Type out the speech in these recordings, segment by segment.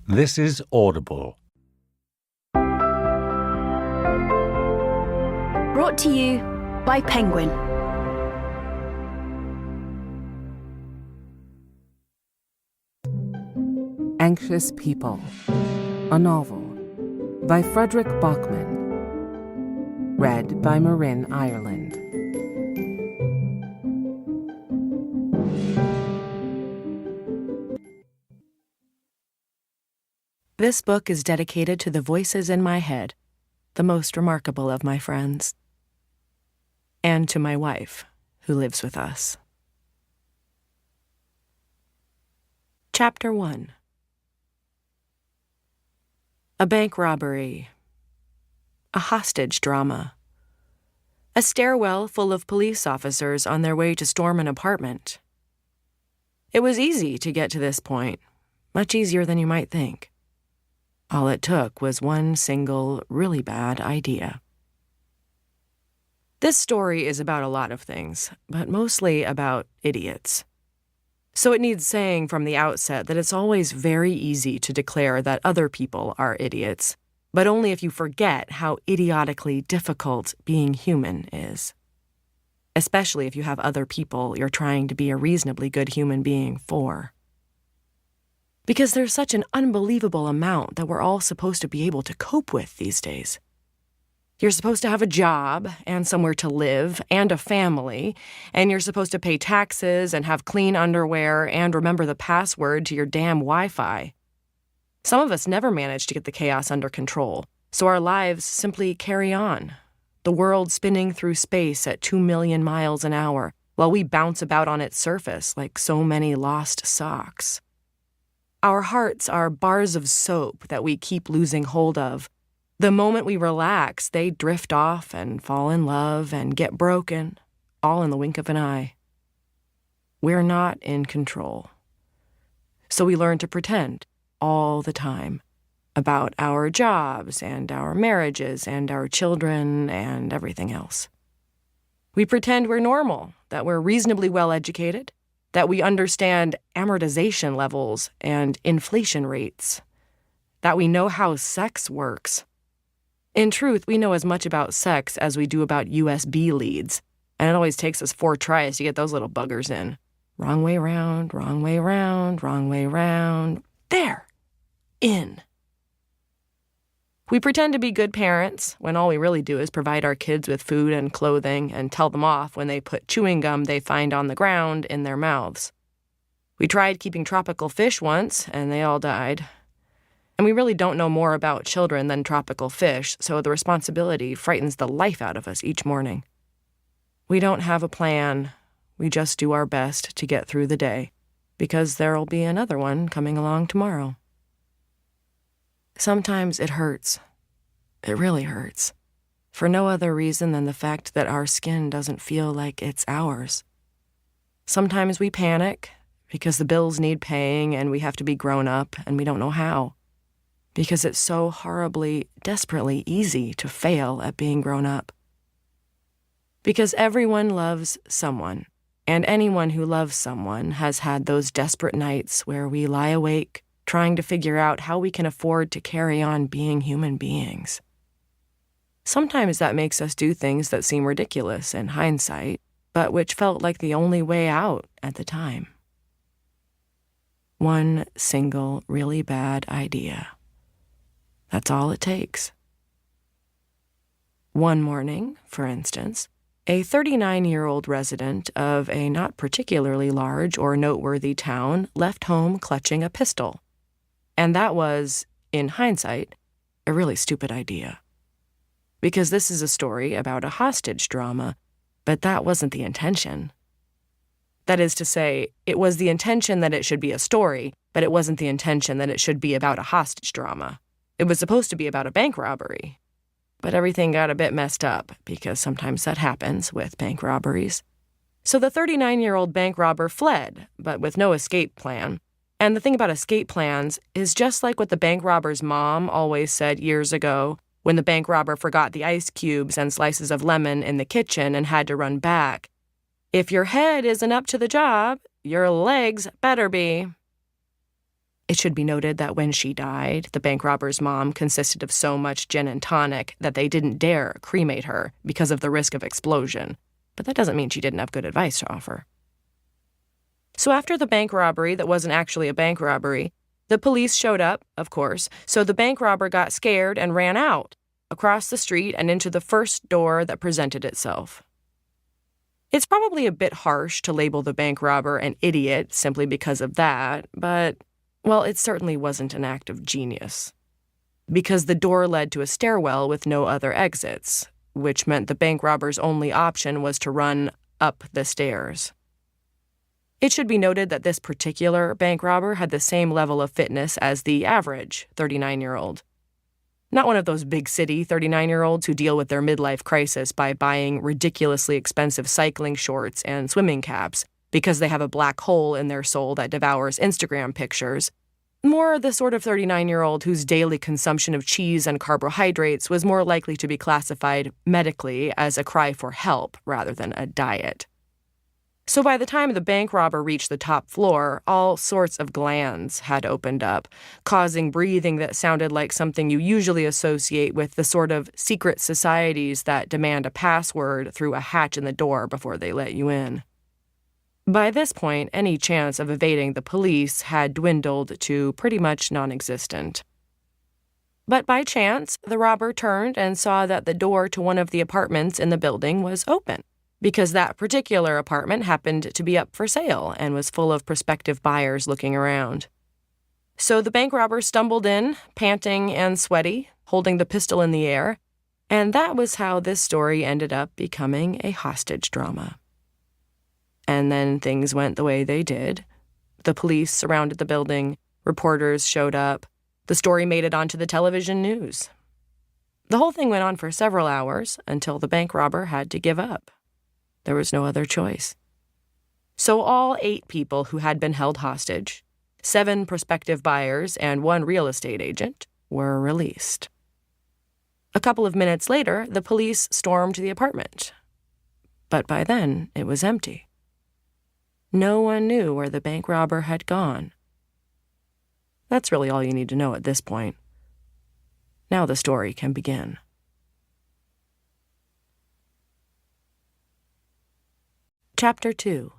This is Audible. Brought to you by Penguin. Anxious People, a novel by Fredrik Backman. Read by Marin Ireland. This book is dedicated to the voices in my head, the most remarkable of my friends, and to my wife, who lives with us. Chapter 1. A bank robbery. A hostage drama. A stairwell full of police officers on their way to storm an apartment. It was easy to get to this point, much easier than you might think. All it took was one single, really bad idea. This story is about a lot of things, but mostly about idiots. So it needs saying from the outset that it's always very easy to declare that other people are idiots, but only if you forget how idiotically difficult being human is. Especially if you have other people you're trying to be a reasonably good human being for. Because there's such an unbelievable amount that we're all supposed to be able to cope with these days. You're supposed to have a job and somewhere to live and a family, and you're supposed to pay taxes and have clean underwear and remember the password to your damn Wi-Fi. Some of us never manage to get the chaos under control, so our lives simply carry on. The world spinning through space at 2 million miles an hour while we bounce about on its surface like so many lost socks. Our hearts are bars of soap that we keep losing hold of. The moment we relax, they drift off and fall in love and get broken, all in the wink of an eye. We're not in control. So we learn to pretend all the time about our jobs and our marriages and our children and everything else. We pretend we're normal, that we're reasonably well educated, that we understand amortization levels and inflation rates, that we know how sex works. In truth, we know as much about sex as we do about USB leads, and it always takes us 4 tries to get those little buggers in. Wrong way round, wrong way round, wrong way round. There! In. We pretend to be good parents when all we really do is provide our kids with food and clothing and tell them off when they put chewing gum they find on the ground in their mouths. We tried keeping tropical fish once, and they all died. And we really don't know more about children than tropical fish, so the responsibility frightens the life out of us each morning. We don't have a plan. We just do our best to get through the day, because there'll be another one coming along tomorrow. Sometimes it hurts. It really hurts. For no other reason than the fact that our skin doesn't feel like it's ours. Sometimes we panic because the bills need paying and we have to be grown up and we don't know how. Because it's so horribly, desperately easy to fail at being grown up. Because everyone loves someone, and anyone who loves someone has had those desperate nights where we lie awake trying to figure out how we can afford to carry on being human beings. Sometimes that makes us do things that seem ridiculous in hindsight, but which felt like the only way out at the time. One single really bad idea. That's all it takes. One morning, for instance, a 39-year-old resident of a not particularly large or noteworthy town left home clutching a pistol. And that was, in hindsight, a really stupid idea. Because this is a story about a hostage drama, but that wasn't the intention. That is to say, it was the intention that it should be a story, but it wasn't the intention that it should be about a hostage drama. It was supposed to be about a bank robbery. But everything got a bit messed up, because sometimes that happens with bank robberies. So the 39-year-old bank robber fled, but with no escape plan. And the thing about escape plans is just like what the bank robber's mom always said years ago when the bank robber forgot the ice cubes and slices of lemon in the kitchen and had to run back. If your head isn't up to the job, your legs better be. It should be noted that when she died, the bank robber's mom consisted of so much gin and tonic that they didn't dare cremate her because of the risk of explosion. But that doesn't mean she didn't have good advice to offer. So after the bank robbery that wasn't actually a bank robbery, the police showed up, of course, so the bank robber got scared and ran out, across the street and into the first door that presented itself. It's probably a bit harsh to label the bank robber an idiot simply because of that, but, well, it certainly wasn't an act of genius. Because the door led to a stairwell with no other exits, which meant the bank robber's only option was to run up the stairs. It should be noted that this particular bank robber had the same level of fitness as the average 39-year-old. Not one of those big city 39-year-olds who deal with their midlife crisis by buying ridiculously expensive cycling shorts and swimming caps because they have a black hole in their soul that devours Instagram pictures. More the sort of 39-year-old whose daily consumption of cheese and carbohydrates was more likely to be classified medically as a cry for help rather than a diet. So by the time the bank robber reached the top floor, all sorts of glands had opened up, causing breathing that sounded like something you usually associate with the sort of secret societies that demand a password through a hatch in the door before they let you in. By this point, any chance of evading the police had dwindled to pretty much non-existent. But by chance, the robber turned and saw that the door to one of the apartments in the building was open, because that particular apartment happened to be up for sale and was full of prospective buyers looking around. So the bank robber stumbled in, panting and sweaty, holding the pistol in the air, and that was how this story ended up becoming a hostage drama. And then things went the way they did. The police surrounded the building, reporters showed up, the story made it onto the television news. The whole thing went on for several hours until the bank robber had to give up. There was no other choice. So all 8 people who had been held hostage, 7 prospective buyers and 1 real estate agent, were released. A couple of minutes later, the police stormed the apartment. But by then, it was empty. No one knew where the bank robber had gone. That's really all you need to know at this point. Now the story can begin. Chapter 2.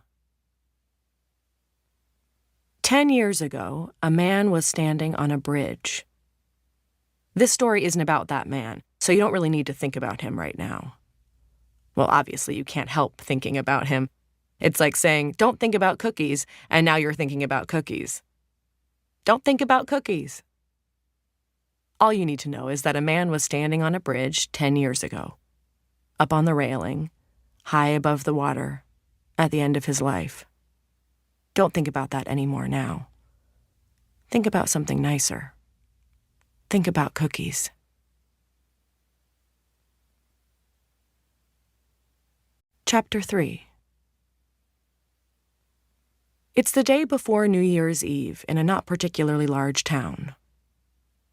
10 years ago, a man was standing on a bridge. This story isn't about that man, so you don't really need to think about him right now. Well, obviously, you can't help thinking about him. It's like saying, don't think about cookies, and now you're thinking about cookies. Don't think about cookies. All you need to know is that a man was standing on a bridge 10 years ago, up on the railing, high above the water, at the end of his life. Don't think about that anymore now. Think about something nicer. Think about cookies. Chapter 3. It's the day before New Year's Eve in a not particularly large town.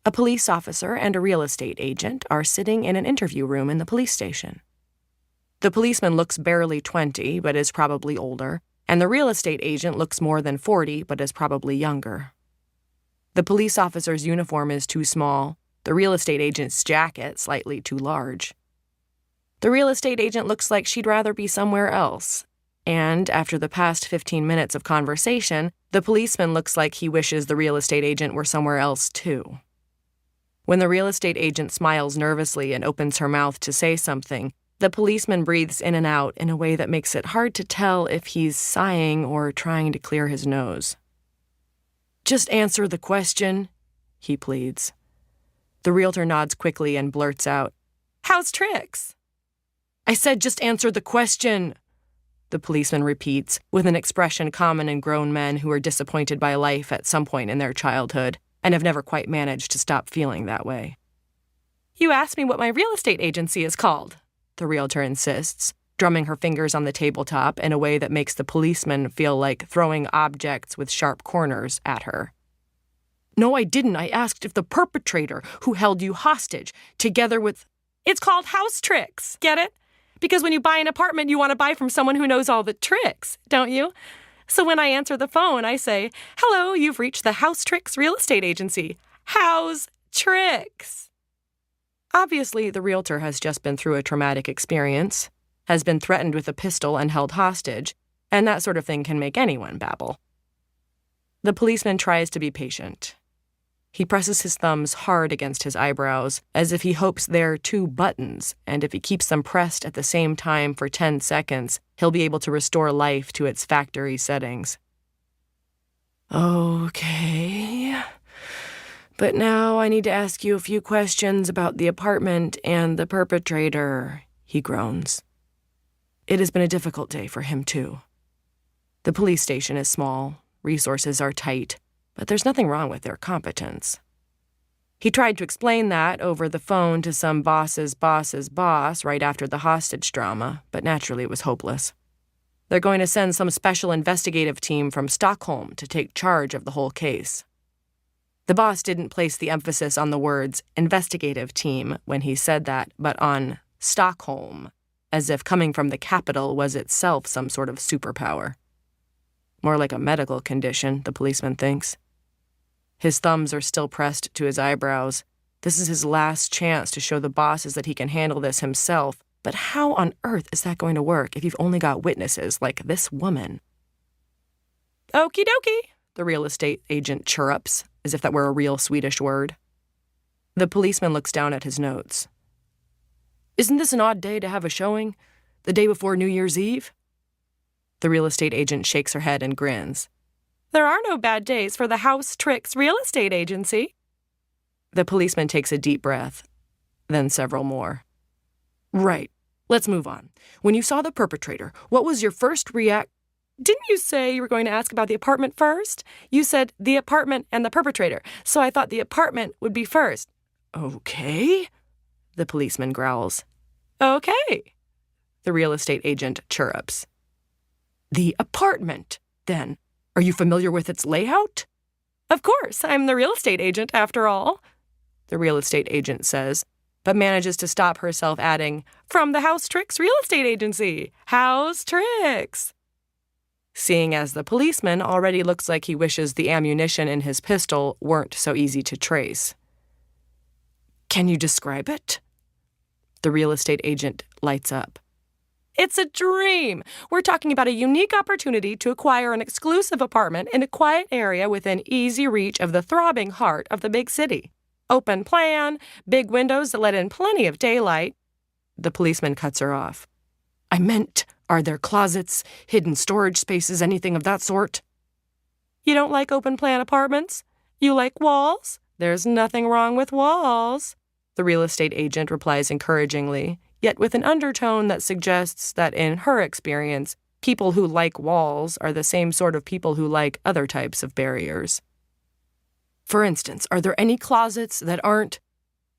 A police officer and a real estate agent are sitting in an interview room in the police station. The policeman looks barely 20, but is probably older, and the real estate agent looks more than 40, but is probably younger. The police officer's uniform is too small, the real estate agent's jacket slightly too large. The real estate agent looks like she'd rather be somewhere else, and after the past 15 minutes of conversation, the policeman looks like he wishes the real estate agent were somewhere else too. When the real estate agent smiles nervously and opens her mouth to say something, the policeman breathes in and out in a way that makes it hard to tell if he's sighing or trying to clear his nose. Just answer the question, he pleads. The realtor nods quickly and blurts out, "How's tricks?" "I said just answer the question," the policeman repeats, with an expression common in grown men who are disappointed by life at some point in their childhood and have never quite managed to stop feeling that way. "You asked me what my real estate agency is called," the realtor insists, drumming her fingers on the tabletop in a way that makes the policeman feel like throwing objects with sharp corners at her. "No, I didn't. I asked if the perpetrator who held you hostage, together with—" "It's called house tricks, get it? Because when you buy an apartment, you want to buy from someone who knows all the tricks, don't you? So when I answer the phone, I say, "Hello, you've reached the House Tricks Real Estate Agency. How's tricks?" Obviously, the realtor has just been through a traumatic experience, has been threatened with a pistol and held hostage, and that sort of thing can make anyone babble. The policeman tries to be patient. He presses his thumbs hard against his eyebrows, as if he hopes they're two buttons, and if he keeps them pressed at the same time for 10 seconds, he'll be able to restore life to its factory settings. Okay. But now I need to ask you a few questions about the apartment and the perpetrator, he groans. It has been a difficult day for him, too. The police station is small, resources are tight, but there's nothing wrong with their competence. He tried to explain that over the phone to some boss's boss's boss right after the hostage drama, but naturally it was hopeless. They're going to send some special investigative team from Stockholm to take charge of the whole case. The boss didn't place the emphasis on the words investigative team when he said that, but on Stockholm, as if coming from the capital was itself some sort of superpower. More like a medical condition, the policeman thinks. His thumbs are still pressed to his eyebrows. This is his last chance to show the bosses that he can handle this himself. But how on earth is that going to work if you've only got witnesses like this woman? Okie dokie, the real estate agent chirrups, as if that were a real Swedish word. The policeman looks down at his notes. Isn't this an odd day to have a showing? The day before New Year's Eve? The real estate agent shakes her head and grins. There are no bad days for the House Tricks Real Estate Agency. The policeman takes a deep breath, then several more. Right. Let's move on. When you saw the perpetrator, what was your first Didn't you say you were going to ask about the apartment first? You said the apartment and the perpetrator, so I thought the apartment would be first. Okay, the policeman growls. Okay, the real estate agent chirrups. The apartment, then. Are you familiar with its layout? Of course, I'm the real estate agent after all, the real estate agent says, but manages to stop herself adding, from the House Tricks Real Estate Agency. House Tricks. Seeing as the policeman already looks like he wishes the ammunition in his pistol weren't so easy to trace. Can you describe it? The real estate agent lights up. It's a dream. We're talking about a unique opportunity to acquire an exclusive apartment in a quiet area within easy reach of the throbbing heart of the big city. Open plan, big windows that let in plenty of daylight. The policeman cuts her off. I meant, are there closets, hidden storage spaces, anything of that sort? You don't like open plan apartments? You like walls? There's nothing wrong with walls, the real estate agent replies encouragingly, yet with an undertone that suggests that in her experience, people who like walls are the same sort of people who like other types of barriers. For instance, are there any closets that aren't...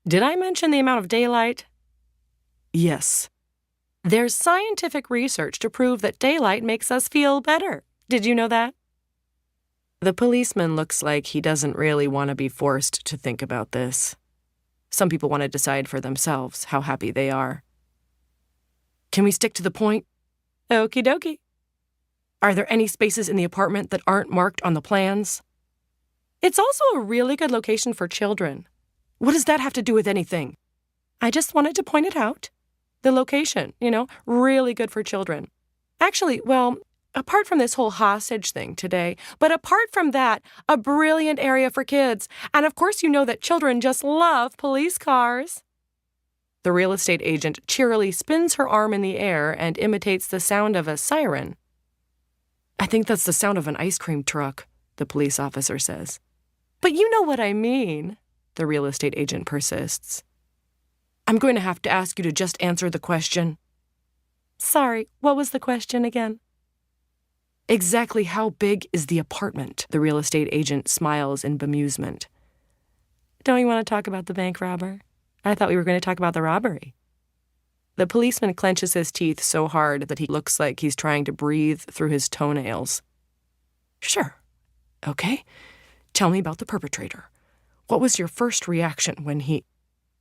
Did I mention the amount of daylight? Yes. There's scientific research to prove that daylight makes us feel better. Did you know that? The policeman looks like he doesn't really want to be forced to think about this. Some people want to decide for themselves how happy they are. Can we stick to the point? Okie dokie. Are there any spaces in the apartment that aren't marked on the plans? It's also a really good location for children. What does that have to do with anything? I just wanted to point it out. The location, really good for children. Actually, apart from this whole hostage thing today, but apart from that, a brilliant area for kids. And of course you know that children just love police cars. The real estate agent cheerily spins her arm in the air and imitates the sound of a siren. I think that's the sound of an ice cream truck, the police officer says. But you know what I mean, the real estate agent persists. I'm going to have to ask you to just answer the question. Sorry, what was the question again? Exactly how big is the apartment? The real estate agent smiles in bemusement. Don't you want to talk about the bank robber? I thought we were going to talk about the robbery. The policeman clenches his teeth so hard that he looks like he's trying to breathe through his toenails. Sure. Okay. Tell me about the perpetrator. What was your first reaction when he...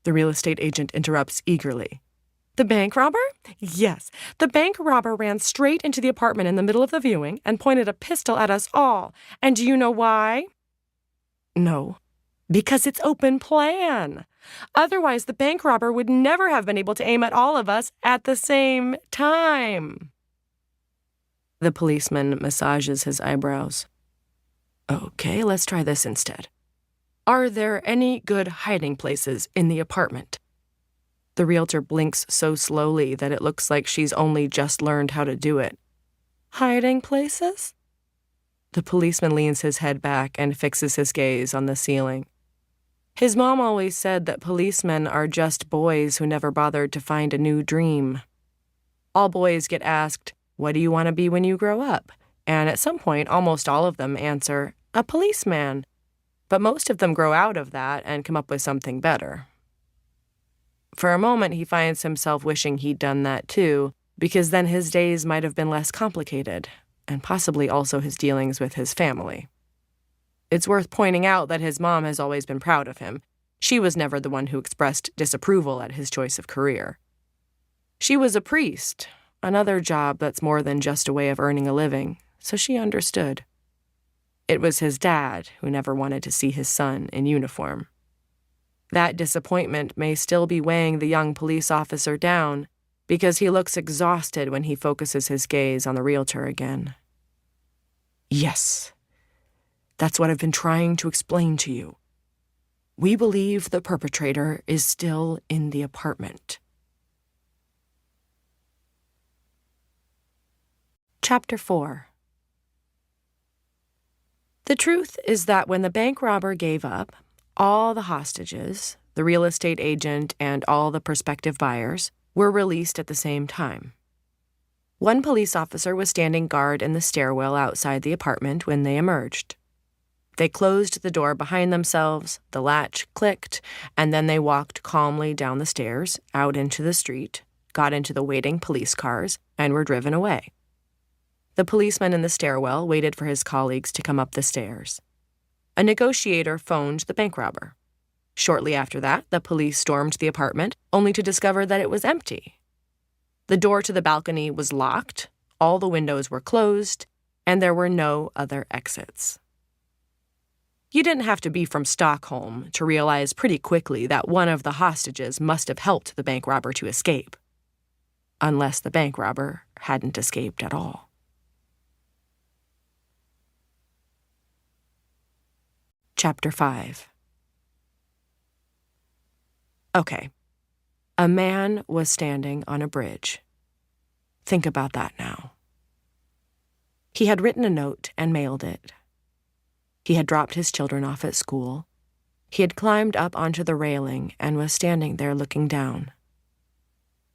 The real estate agent interrupts eagerly. The bank robber? Yes, the bank robber ran straight into the apartment in the middle of the viewing and pointed a pistol at us all. And do you know why? No, because it's open plan. Otherwise, the bank robber would never have been able to aim at all of us at the same time. The policeman massages his eyebrows. Okay, let's try this instead. Are there any good hiding places in the apartment? The realtor blinks so slowly that it looks like she's only just learned how to do it. Hiding places? The policeman leans his head back and fixes his gaze on the ceiling. His mom always said that policemen are just boys who never bothered to find a new dream. All boys get asked, "What do you want to be when you grow up?" And at some point, almost all of them answer, "A policeman." But most of them grow out of that and come up with something better. For a moment, he finds himself wishing he'd done that too, because then his days might have been less complicated, and possibly also his dealings with his family. It's worth pointing out that his mom has always been proud of him. She was never the one who expressed disapproval at his choice of career. She was a priest, another job that's more than just a way of earning a living, so she understood. It was his dad who never wanted to see his son in uniform. That disappointment may still be weighing the young police officer down because he looks exhausted when he focuses his gaze on the realtor again. Yes, that's what I've been trying to explain to you. We believe the perpetrator is still in the apartment. Chapter 4. The truth is that when the bank robber gave up, all the hostages, the real estate agent, and all the prospective buyers were released at the same time. One police officer was standing guard in the stairwell outside the apartment when they emerged. They closed the door behind themselves, the latch clicked, and then they walked calmly down the stairs, out into the street, got into the waiting police cars, and were driven away. The policeman in the stairwell waited for his colleagues to come up the stairs. A negotiator phoned the bank robber. Shortly after that, the police stormed the apartment, only to discover that it was empty. The door to the balcony was locked, all the windows were closed, and there were no other exits. You didn't have to be from Stockholm to realize pretty quickly that one of the hostages must have helped the bank robber to escape. Unless the bank robber hadn't escaped at all. Chapter 5. Okay. A man was standing on a bridge. Think about that now. He had written a note and mailed it. He had dropped his children off at school. He had climbed up onto the railing and was standing there looking down.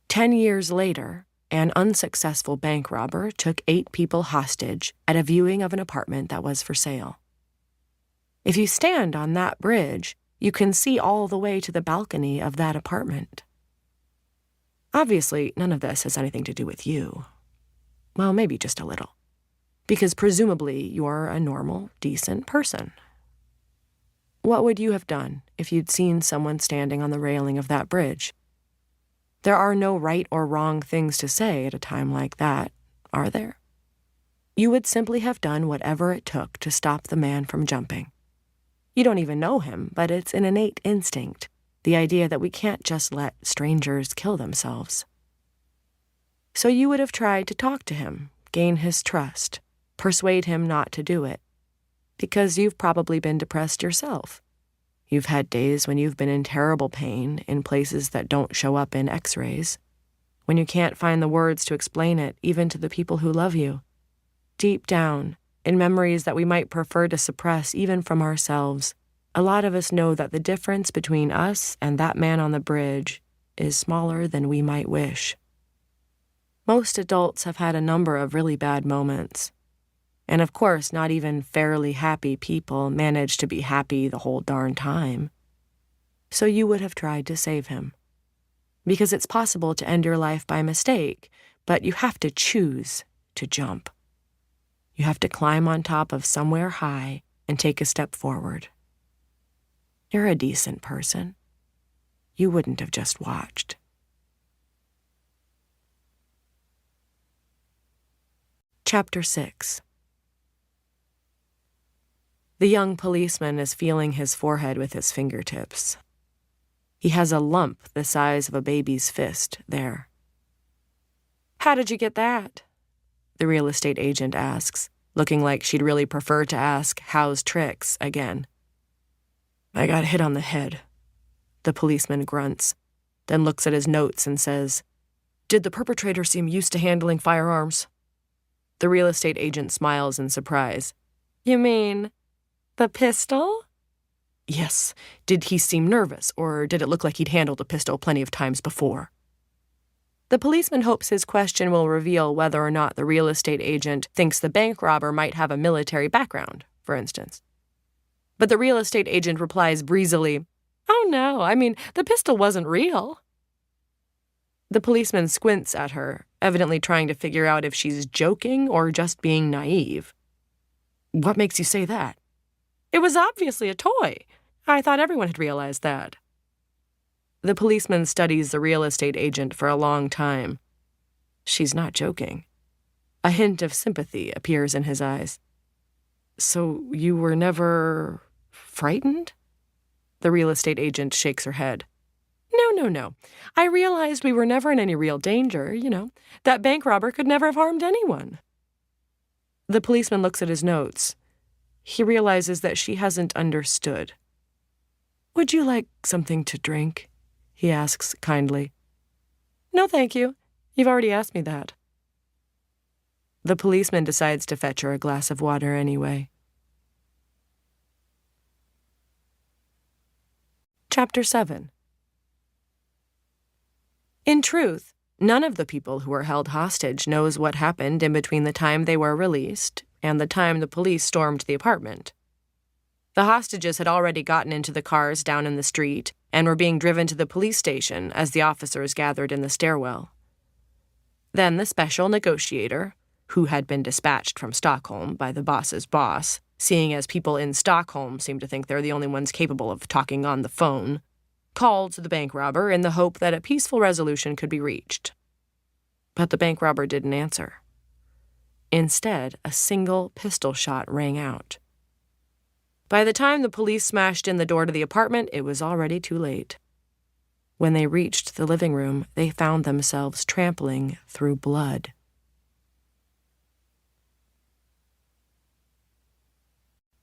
10 years later, an unsuccessful bank robber took 8 people hostage at a viewing of an apartment that was for sale. If you stand on that bridge, you can see all the way to the balcony of that apartment. Obviously, none of this has anything to do with you. Well, maybe just a little. Because presumably you're a normal, decent person. What would you have done if you'd seen someone standing on the railing of that bridge? There are no right or wrong things to say at a time like that, are there? You would simply have done whatever it took to stop the man from jumping. You don't even know him, but it's an innate instinct, the idea that we can't just let strangers kill themselves. So you would have tried to talk to him, gain his trust, persuade him not to do it, because you've probably been depressed yourself. You've had days when you've been in terrible pain in places that don't show up in x-rays, when you can't find the words to explain it even to the people who love you. Deep down, in memories that we might prefer to suppress even from ourselves, a lot of us know that the difference between us and that man on the bridge is smaller than we might wish. Most adults have had a number of really bad moments. And of course, not even fairly happy people manage to be happy the whole darn time. So you would have tried to save him. Because it's possible to end your life by mistake, but you have to choose to jump. You have to climb on top of somewhere high and take a step forward. You're a decent person. You wouldn't have just watched. Chapter 6. The young policeman is feeling his forehead with his fingertips. He has a lump the size of a baby's fist there. "How did you get that?" the real estate agent asks, looking like she'd really prefer to ask how's tricks again. "I got hit on the head," the policeman grunts, then looks at his notes and says, "Did the perpetrator seem used to handling firearms?" The real estate agent smiles in surprise. "You mean the pistol?" "Yes. Did he seem nervous, or did it look like he'd handled a pistol plenty of times before?" The policeman hopes his question will reveal whether or not the real estate agent thinks the bank robber might have a military background, for instance. But the real estate agent replies breezily, "Oh no, the pistol wasn't real." The policeman squints at her, evidently trying to figure out if she's joking or just being naive. "What makes you say that?" "It was obviously a toy. I thought everyone had realized that." The policeman studies the real estate agent for a long time. She's not joking. A hint of sympathy appears in his eyes. "So you were never frightened?" The real estate agent shakes her head. No. I realized we were never in any real danger, That bank robber could never have harmed anyone." The policeman looks at his notes. He realizes that she hasn't understood. "Would you like something to drink?" he asks kindly. "No, thank you. You've already asked me that." The policeman decides to fetch her a glass of water anyway. Chapter 7. In truth, none of the people who were held hostage knows what happened in between the time they were released and the time the police stormed the apartment. The hostages had already gotten into the cars down in the street and were being driven to the police station as the officers gathered in the stairwell. Then the special negotiator, who had been dispatched from Stockholm by the boss's boss, seeing as people in Stockholm seem to think they're the only ones capable of talking on the phone, called to the bank robber in the hope that a peaceful resolution could be reached. But the bank robber didn't answer. Instead, a single pistol shot rang out. By the time the police smashed in the door to the apartment, it was already too late. When they reached the living room, they found themselves trampling through blood.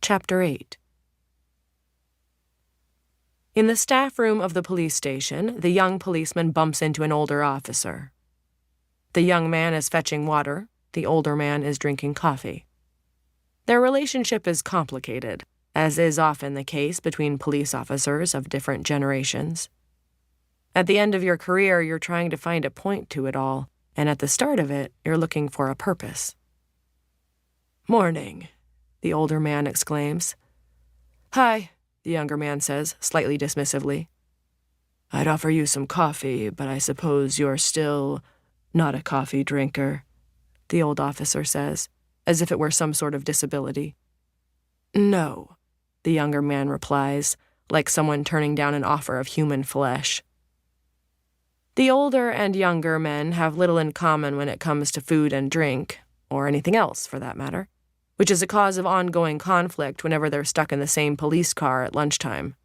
Chapter 8. In the staff room of the police station, the young policeman bumps into an older officer. The young man is fetching water. The older man is drinking coffee. Their relationship is complicated, as is often the case between police officers of different generations. At the end of your career, you're trying to find a point to it all, and at the start of it, you're looking for a purpose. "Morning," the older man exclaims. "Hi," the younger man says, slightly dismissively. "I'd offer you some coffee, but I suppose you're still not a coffee drinker," the old officer says, as if it were some sort of disability. "No," the younger man replies, like someone turning down an offer of human flesh. The older and younger men have little in common when it comes to food and drink, or anything else for that matter, which is a cause of ongoing conflict whenever they're stuck in the same police car at lunchtime.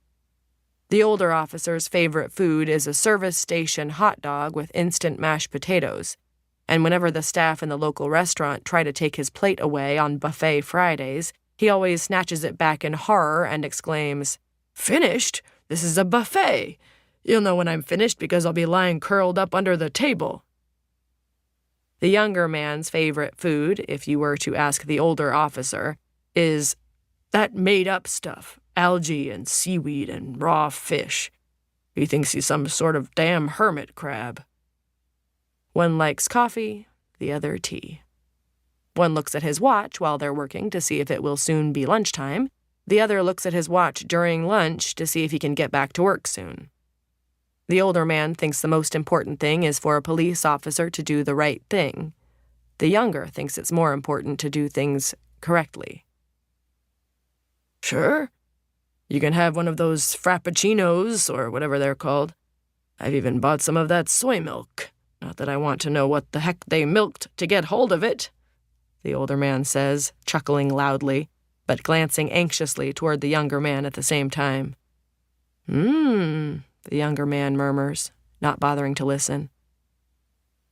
The older officer's favorite food is a service station hot dog with instant mashed potatoes, and whenever the staff in the local restaurant try to take his plate away on buffet Fridays, he always snatches it back in horror and exclaims, "Finished? This is a buffet. You'll know when I'm finished because I'll be lying curled up under the table." The younger man's favorite food, if you were to ask the older officer, is that made-up stuff, algae and seaweed and raw fish. He thinks he's some sort of damn hermit crab. One likes coffee, the other tea. One looks at his watch while they're working to see if it will soon be lunchtime. The other looks at his watch during lunch to see if he can get back to work soon. The older man thinks the most important thing is for a police officer to do the right thing. The younger thinks it's more important to do things correctly. "Sure. You can have one of those frappuccinos, or whatever they're called. I've even bought some of that soy milk. Not that I want to know what the heck they milked to get hold of it," the older man says, chuckling loudly, but glancing anxiously toward the younger man at the same time. The younger man murmurs, not bothering to listen.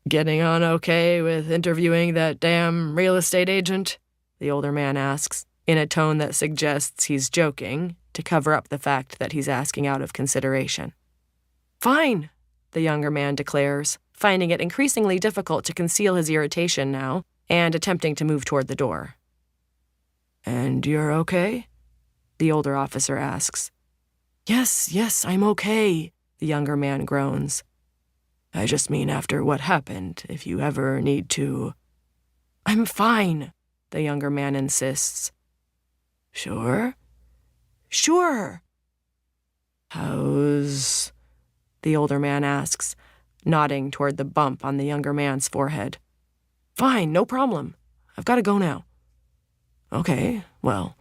Getting on okay with interviewing that damn real estate agent? The older man asks, in a tone that suggests he's joking, to cover up the fact that he's asking out of consideration. Fine, the younger man declares, finding it increasingly difficult to conceal his irritation now, and attempting to move toward the door. And you're okay? The older officer asks. Yes, I'm okay, the younger man groans. I just mean after what happened, if you ever need to... I'm fine, the younger man insists. Sure? Sure. How's... the older man asks, nodding toward the bump on the younger man's forehead. Fine, no problem. I've got to go now. Okay, well,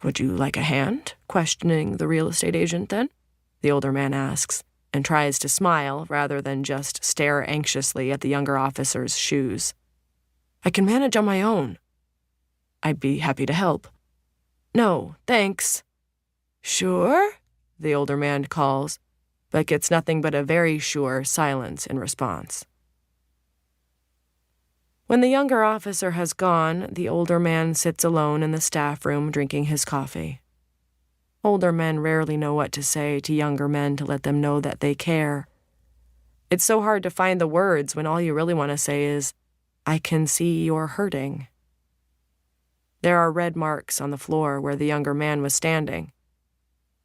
would you like a hand questioning the real estate agent then? The older man asks, and tries to smile rather than just stare anxiously at the younger officer's shoes. I can manage on my own. I'd be happy to help. No, thanks. Sure? The older man calls, but gets nothing but a very sure silence in response. When the younger officer has gone, the older man sits alone in the staff room drinking his coffee. Older men rarely know what to say to younger men to let them know that they care. It's so hard to find the words when all you really want to say is, I can see you're hurting. There are red marks on the floor where the younger man was standing.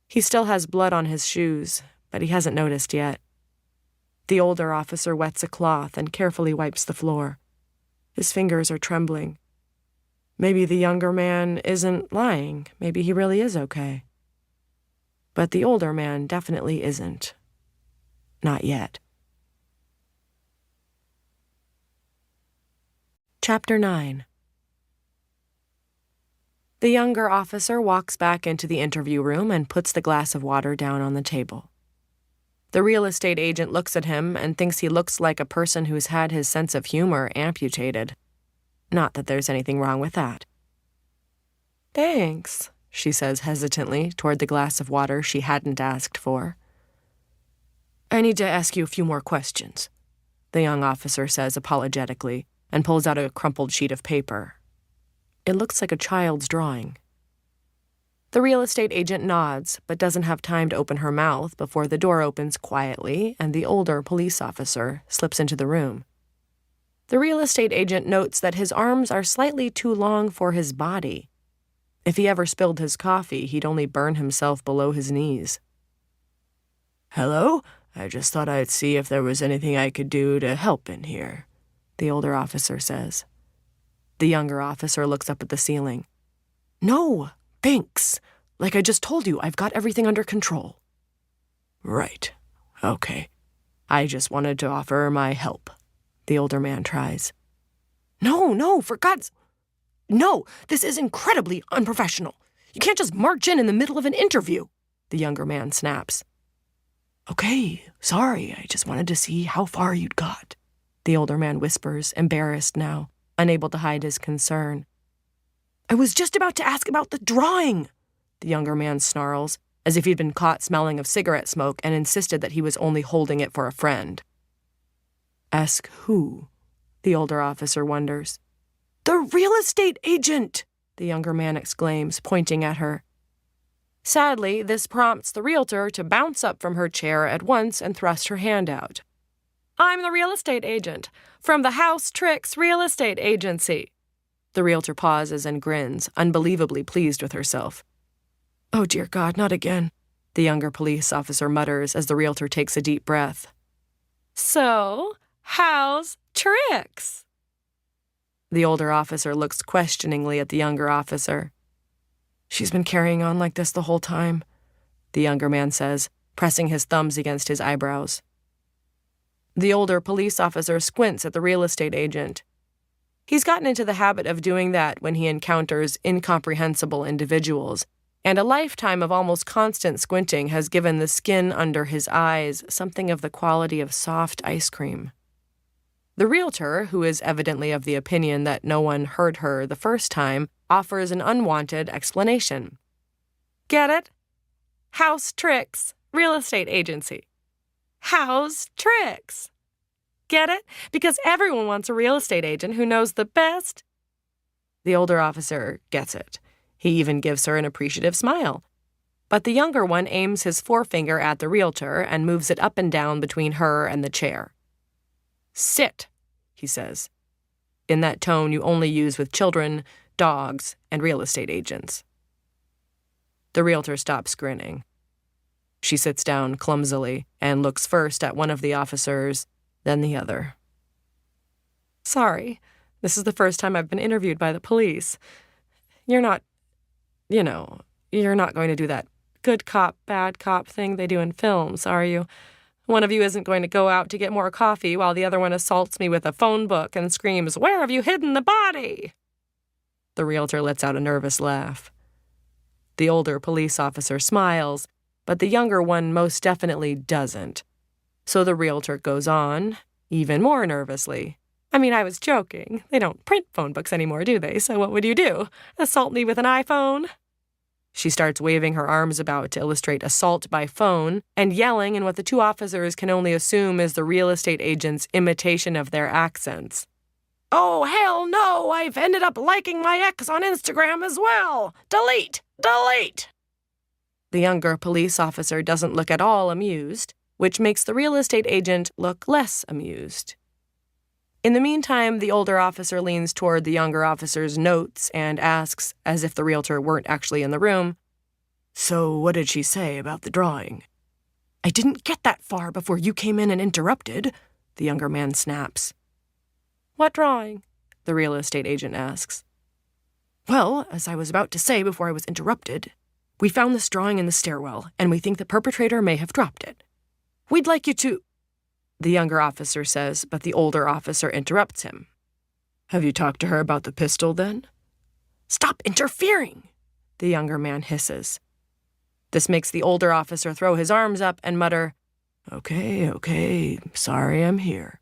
He still has blood on his shoes, but he hasn't noticed yet. The older officer wets a cloth and carefully wipes the floor. His fingers are trembling. Maybe the younger man isn't lying. Maybe he really is okay. But the older man definitely isn't. Not yet. Chapter 9. The younger officer walks back into the interview room and puts the glass of water down on the table. The real estate agent looks at him and thinks he looks like a person who's had his sense of humor amputated. Not that there's anything wrong with that. Thanks, she says hesitantly toward the glass of water she hadn't asked for. I need to ask you a few more questions, the young officer says apologetically and pulls out a crumpled sheet of paper. It looks like a child's drawing. The real estate agent nods, but doesn't have time to open her mouth before the door opens quietly and the older police officer slips into the room. The real estate agent notes that his arms are slightly too long for his body. If he ever spilled his coffee, he'd only burn himself below his knees. Hello? I just thought I'd see if there was anything I could do to help in here, the older officer says. The younger officer looks up at the ceiling. No, thanks. Like I just told you, I've got everything under control. Right. Okay. I just wanted to offer my help, the older man tries. No, for God's... No, this is incredibly unprofessional. You can't just march in the middle of an interview, the younger man snaps. Okay, sorry, I just wanted to see how far you'd got, the older man whispers, embarrassed now, unable to hide his concern. I was just about to ask about the drawing, the younger man snarls, as if he'd been caught smelling of cigarette smoke and insisted that he was only holding it for a friend. Ask who? The older officer wonders. The real estate agent, the younger man exclaims, pointing at her. Sadly, this prompts the realtor to bounce up from her chair at once and thrust her hand out. I'm the real estate agent, from the House Tricks Real Estate Agency. The realtor pauses and grins, unbelievably pleased with herself. Oh, dear God, not again, the younger police officer mutters as the realtor takes a deep breath. So, how's Tricks? The older officer looks questioningly at the younger officer. She's been carrying on like this the whole time, the younger man says, pressing his thumbs against his eyebrows. The older police officer squints at the real estate agent. He's gotten into the habit of doing that when he encounters incomprehensible individuals, and a lifetime of almost constant squinting has given the skin under his eyes something of the quality of soft ice cream. The realtor, who is evidently of the opinion that no one heard her the first time, offers an unwanted explanation. Get it? House tricks, real estate agency. House tricks. Get it? Because everyone wants a real estate agent who knows the best. The older officer gets it. He even gives her an appreciative smile. But the younger one aims his forefinger at the realtor and moves it up and down between her and the chair. Sit, he says, in that tone you only use with children, dogs, and real estate agents. The realtor stops grinning. She sits down clumsily and looks first at one of the officers, then the other. Sorry, this is the first time I've been interviewed by the police. You're not going to do that good cop, bad cop thing they do in films, are you? One of you isn't going to go out to get more coffee while the other one assaults me with a phone book and screams, "Where have you hidden the body?" The realtor lets out a nervous laugh. The older police officer smiles, but the younger one most definitely doesn't. So the realtor goes on, even more nervously. I mean, I was joking. They don't print phone books anymore, do they? So what would you do? Assault me with an iPhone? She starts waving her arms about to illustrate assault by phone and yelling in what the two officers can only assume is the real estate agent's imitation of their accents. Oh, hell no! I've ended up liking my ex on Instagram as well! Delete! Delete! The younger police officer doesn't look at all amused, which makes the real estate agent look less amused. In the meantime, the older officer leans toward the younger officer's notes and asks, as if the realtor weren't actually in the room, "So what did she say about the drawing?" "I didn't get that far before you came in and interrupted," the younger man snaps. "What drawing?" the real estate agent asks. "Well, as I was about to say before I was interrupted, we found this drawing in the stairwell, and we think the perpetrator may have dropped it. We'd like you to—" the younger officer says, but the older officer interrupts him. "Have you talked to her about the pistol, then?" "Stop interfering!" the younger man hisses. This makes the older officer throw his arms up and mutter, Okay, sorry I'm here."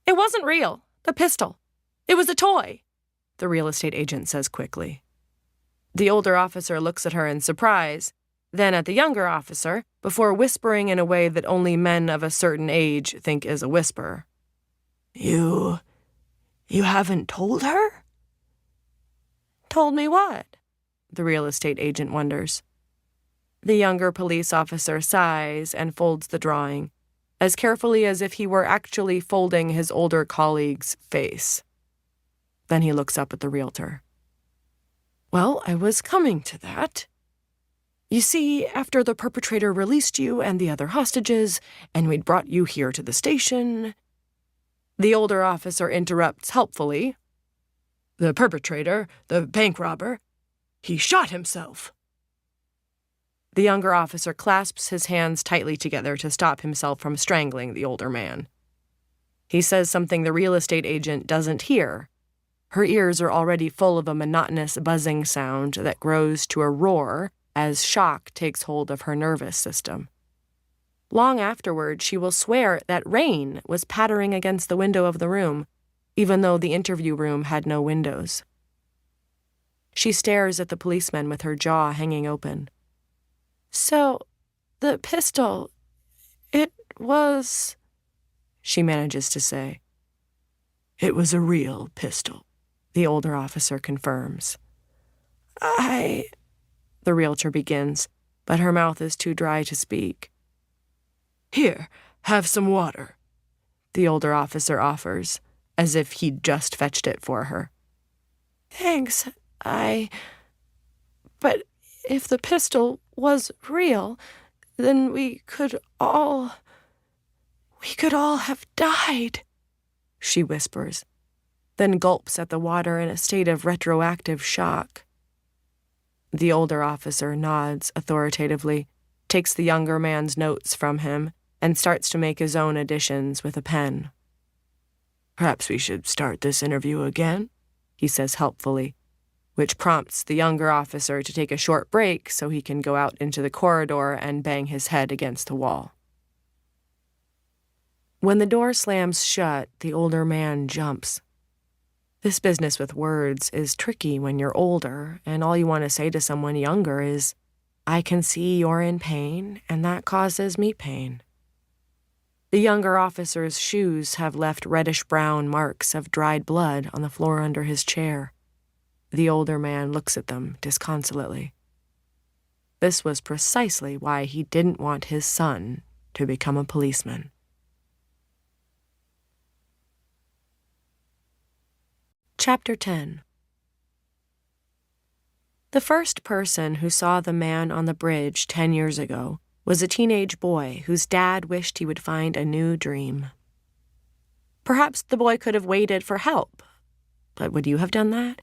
"It wasn't real, the pistol. It was a toy," the real estate agent says quickly. The older officer looks at her in surprise, then at the younger officer, before whispering in a way that only men of a certain age think is a whisper. You haven't told her?" "Told me what?" the real estate agent wonders. The younger police officer sighs and folds the drawing, as carefully as if he were actually folding his older colleague's face. Then he looks up at the realtor. "Well, I was coming to that. You see, after the perpetrator released you and the other hostages, and we'd brought you here to the station..." The older officer interrupts helpfully. "The perpetrator, the bank robber, he shot himself." The younger officer clasps his hands tightly together to stop himself from strangling the older man. He says something the real estate agent doesn't hear. Her ears are already full of a monotonous buzzing sound that grows to a roar as shock takes hold of her nervous system. Long afterward, she will swear that rain was pattering against the window of the room, even though the interview room had no windows. She stares at the policeman with her jaw hanging open. "So, the pistol, it was..." she manages to say. "It was a real pistol," the older officer confirms. The realtor begins, but her mouth is too dry to speak. "Here, have some water," the older officer offers, as if he'd just fetched it for her. "Thanks, but if the pistol was real, then we could all have died," she whispers, then gulps at the water in a state of retroactive shock. The older officer nods authoritatively, takes the younger man's notes from him, and starts to make his own additions with a pen. "Perhaps we should start this interview again," he says helpfully, which prompts the younger officer to take a short break so he can go out into the corridor and bang his head against the wall. When the door slams shut, the older man jumps. This business with words is tricky when you're older, and all you want to say to someone younger is, "I can see you're in pain, and that causes me pain." The younger officer's shoes have left reddish-brown marks of dried blood on the floor under his chair. The older man looks at them disconsolately. This was precisely why he didn't want his son to become a policeman. Chapter 10. The first person who saw the man on the bridge 10 years ago was a teenage boy whose dad wished he would find a new dream. Perhaps the boy could have waited for help, but would you have done that?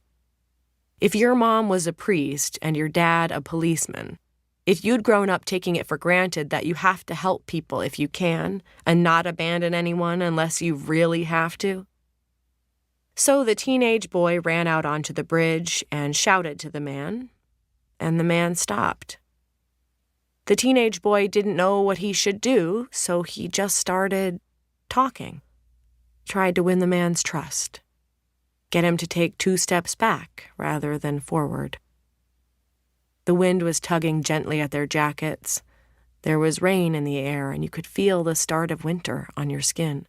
If your mom was a priest and your dad a policeman, if you'd grown up taking it for granted that you have to help people if you can and not abandon anyone unless you really have to. So the teenage boy ran out onto the bridge and shouted to the man, and the man stopped. The teenage boy didn't know what he should do, so he just started talking. Tried to win the man's trust. Get him to take 2 steps back rather than forward. The wind was tugging gently at their jackets. There was rain in the air, and you could feel the start of winter on your skin.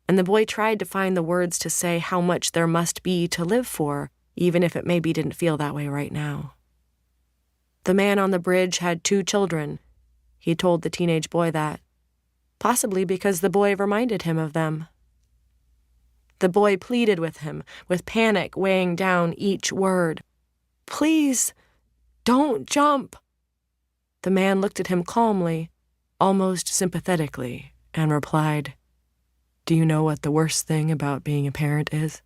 And the boy tried to find the words to say how much there must be to live for, even if it maybe didn't feel that way right now. The man on the bridge had 2 children. He told the teenage boy that, possibly because the boy reminded him of them. The boy pleaded with him, with panic weighing down each word. "Please, don't jump." The man looked at him calmly, almost sympathetically, and replied, "Do you know what the worst thing about being a parent is?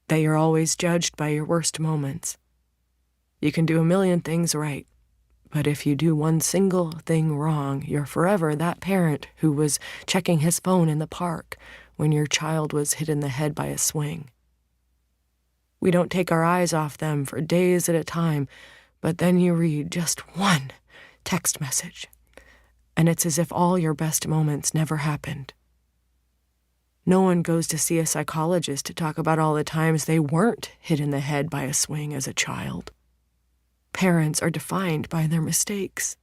That you're always judged by your worst moments. You can do a million things right, but if you do one single thing wrong, you're forever that parent who was checking his phone in the park when your child was hit in the head by a swing. We don't take our eyes off them for days at a time, but then you read just one text message, and it's as if all your best moments never happened. No one goes to see a psychologist to talk about all the times they weren't hit in the head by a swing as a child. Parents are defined by their mistakes."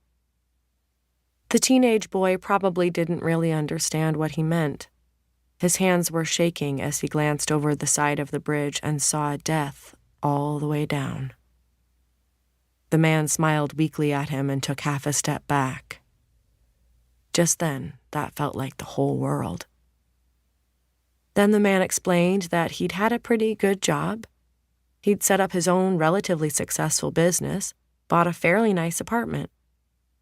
The teenage boy probably didn't really understand what he meant. His hands were shaking as he glanced over the side of the bridge and saw death all the way down. The man smiled weakly at him and took half a step back. Just then, that felt like the whole world. Then the man explained that he'd had a pretty good job. He'd set up his own relatively successful business, bought a fairly nice apartment,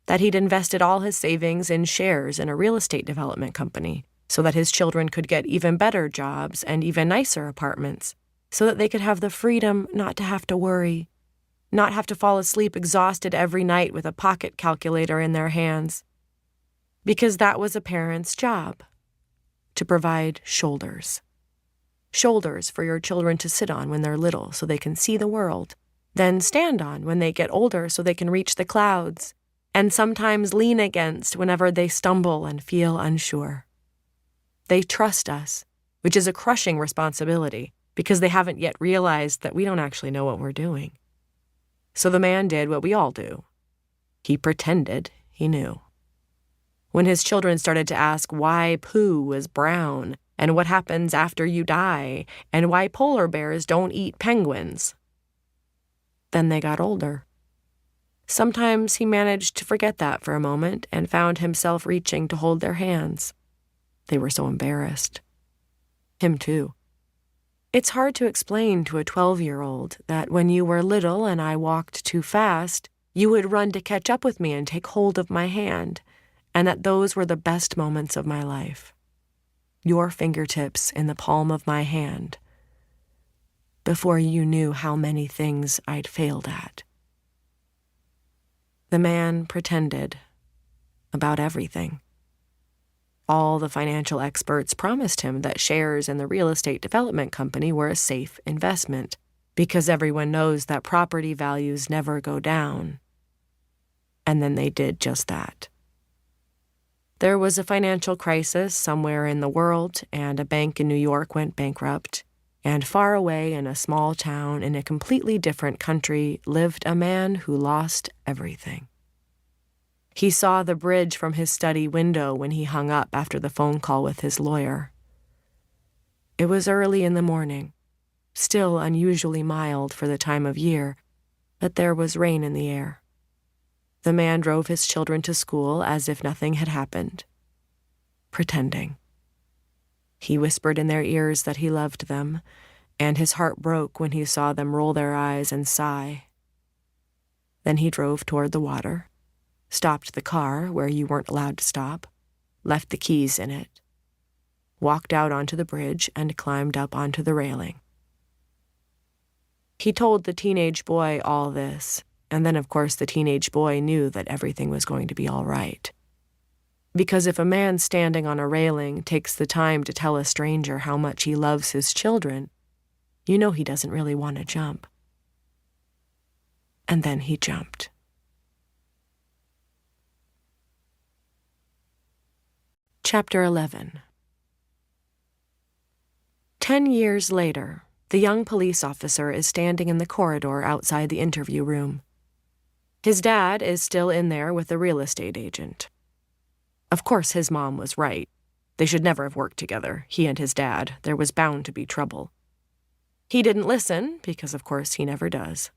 that he'd invested all his savings in shares in a real estate development company so that his children could get even better jobs and even nicer apartments, so that they could have the freedom not to have to worry, not have to fall asleep exhausted every night with a pocket calculator in their hands. Because that was a parent's job. To provide shoulders. Shoulders for your children to sit on when they're little so they can see the world, then stand on when they get older so they can reach the clouds, and sometimes lean against whenever they stumble and feel unsure. They trust us, which is a crushing responsibility because they haven't yet realized that we don't actually know what we're doing. So the man did what we all do. He pretended he knew. When his children started to ask why poo was brown, and what happens after you die, and why polar bears don't eat penguins. Then they got older. Sometimes he managed to forget that for a moment and found himself reaching to hold their hands. They were so embarrassed. Him too. It's hard to explain to a 12-year-old that when you were little and I walked too fast, you would run to catch up with me and take hold of my hand, and that those were the best moments of my life. Your fingertips in the palm of my hand, before you knew how many things I'd failed at. The man pretended about everything. All the financial experts promised him that shares in the real estate development company were a safe investment, because everyone knows that property values never go down. And then they did just that. There was a financial crisis somewhere in the world, and a bank in New York went bankrupt. And far away in a small town in a completely different country lived a man who lost everything. He saw the bridge from his study window when he hung up after the phone call with his lawyer. It was early in the morning, still unusually mild for the time of year, but there was rain in the air. The man drove his children to school as if nothing had happened, pretending. He whispered in their ears that he loved them, and his heart broke when he saw them roll their eyes and sigh. Then he drove toward the water, stopped the car where you weren't allowed to stop, left the keys in it, walked out onto the bridge, and climbed up onto the railing. He told the teenage boy all this, and then, of course, the teenage boy knew that everything was going to be all right. Because if a man standing on a railing takes the time to tell a stranger how much he loves his children, you know he doesn't really want to jump. And then he jumped. Chapter 11. 10 years later, the young police officer is standing in the corridor outside the interview room. His dad is still in there with the real estate agent. Of course, his mom was right. They should never have worked together, he and his dad. There was bound to be trouble. He didn't listen, because of course he never does.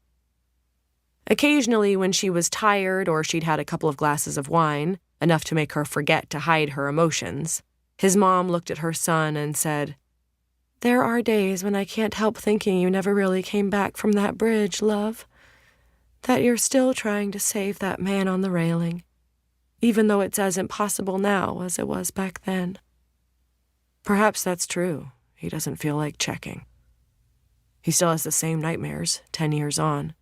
Occasionally, when she was tired or she'd had a couple of glasses of wine, enough to make her forget to hide her emotions, his mom looked at her son and said, "There are days when I can't help thinking you never really came back from that bridge, love. That you're still trying to save that man on the railing, even though it's as impossible now as it was back then." Perhaps that's true. He doesn't feel like checking. He still has the same nightmares 10 years on.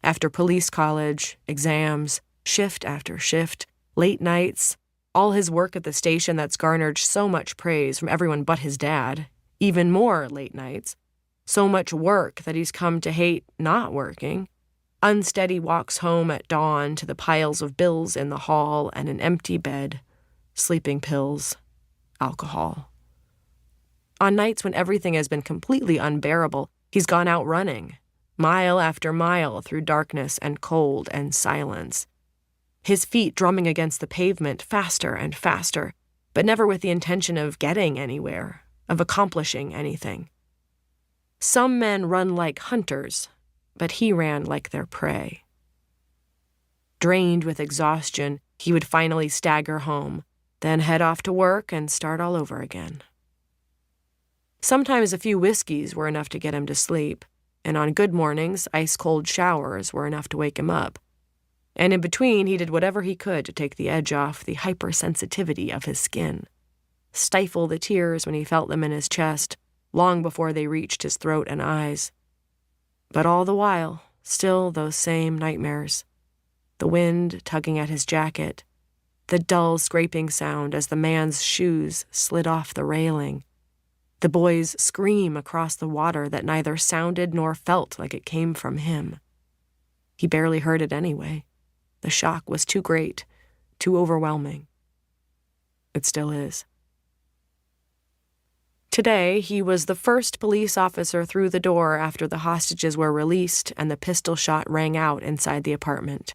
After police college, exams, shift after shift, late nights, all his work at the station that's garnered so much praise from everyone but his dad, even more late nights, so much work that he's come to hate not working, unsteady walks home at dawn to the piles of bills in the hall and an empty bed, sleeping pills, alcohol. On nights when everything has been completely unbearable, he's gone out running, mile after mile through darkness and cold and silence, his feet drumming against the pavement faster and faster, but never with the intention of getting anywhere, of accomplishing anything. Some men run like hunters, but he ran like their prey. Drained with exhaustion, he would finally stagger home, then head off to work and start all over again. Sometimes a few whiskeys were enough to get him to sleep, and on good mornings, ice-cold showers were enough to wake him up. And in between, he did whatever he could to take the edge off the hypersensitivity of his skin, stifle the tears when he felt them in his chest, long before they reached his throat and eyes. But all the while, still those same nightmares. The wind tugging at his jacket, the dull scraping sound as the man's shoes slid off the railing, the boy's scream across the water that neither sounded nor felt like it came from him. He barely heard it anyway. The shock was too great, too overwhelming. It still is. Today, he was the first police officer through the door after the hostages were released and the pistol shot rang out inside the apartment.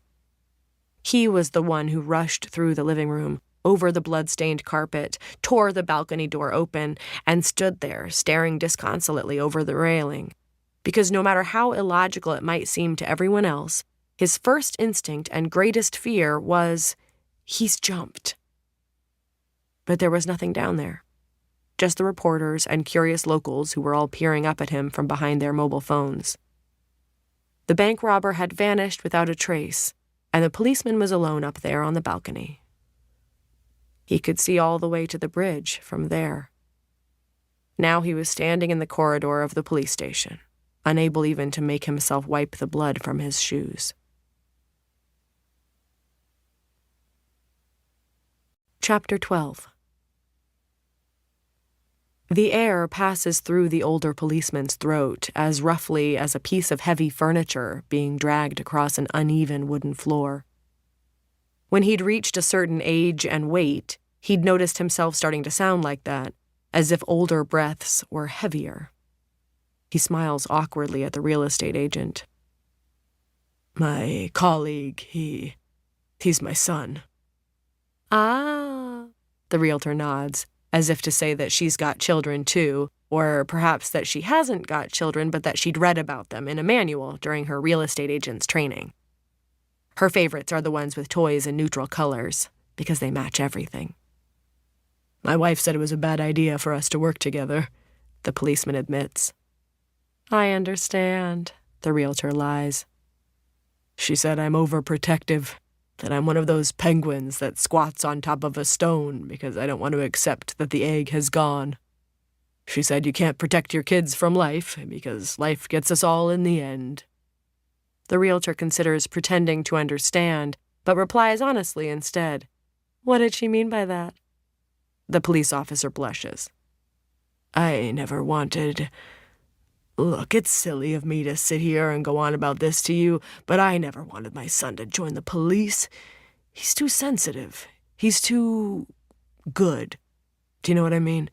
He was the one who rushed through the living room, over the blood-stained carpet, tore the balcony door open, and stood there, staring disconsolately over the railing. Because no matter how illogical it might seem to everyone else, his first instinct and greatest fear was, he's jumped. But there was nothing down there. Just the reporters and curious locals who were all peering up at him from behind their mobile phones. The bank robber had vanished without a trace, and the policeman was alone up there on the balcony. He could see all the way to the bridge from there. Now he was standing in the corridor of the police station, unable even to make himself wipe the blood from his shoes. Chapter 12. The air passes through the older policeman's throat as roughly as a piece of heavy furniture being dragged across an uneven wooden floor. When he'd reached a certain age and weight, He'd noticed himself starting to sound like that, as if older breaths were heavier. He smiles awkwardly at the real estate agent. My colleague, he's my son. Ah, the realtor nods, as if to say that she's got children too, or perhaps that she hasn't got children but that she'd read about them in a manual during her real estate agent's training. Her favorites are the ones with toys in neutral colors, because they match everything. My wife said it was a bad idea for us to work together, the policeman admits. I understand, the realtor lies. She said I'm overprotective, that I'm one of those penguins that squats on top of a stone because I don't want to accept that the egg has gone. She said you can't protect your kids from life because life gets us all in the end. The realtor considers pretending to understand, but replies honestly instead. What did she mean by that? The police officer blushes. I never wanted... Look, it's silly of me to sit here and go on about this to you, but I never wanted my son to join the police. He's too sensitive. He's too... good. Do you know what I mean?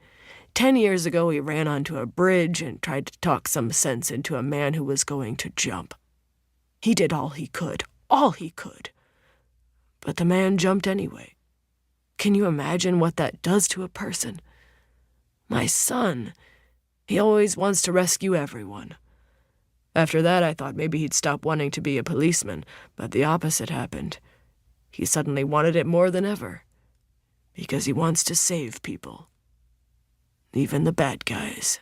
10 years ago, he ran onto a bridge and tried to talk some sense into a man who was going to jump. He did all he could. But the man jumped anyway. Can you imagine what that does to a person? My son, he always wants to rescue everyone. After that, I thought maybe he'd stop wanting to be a policeman, but the opposite happened. He suddenly wanted it more than ever, because he wants to save people. Even the bad guys.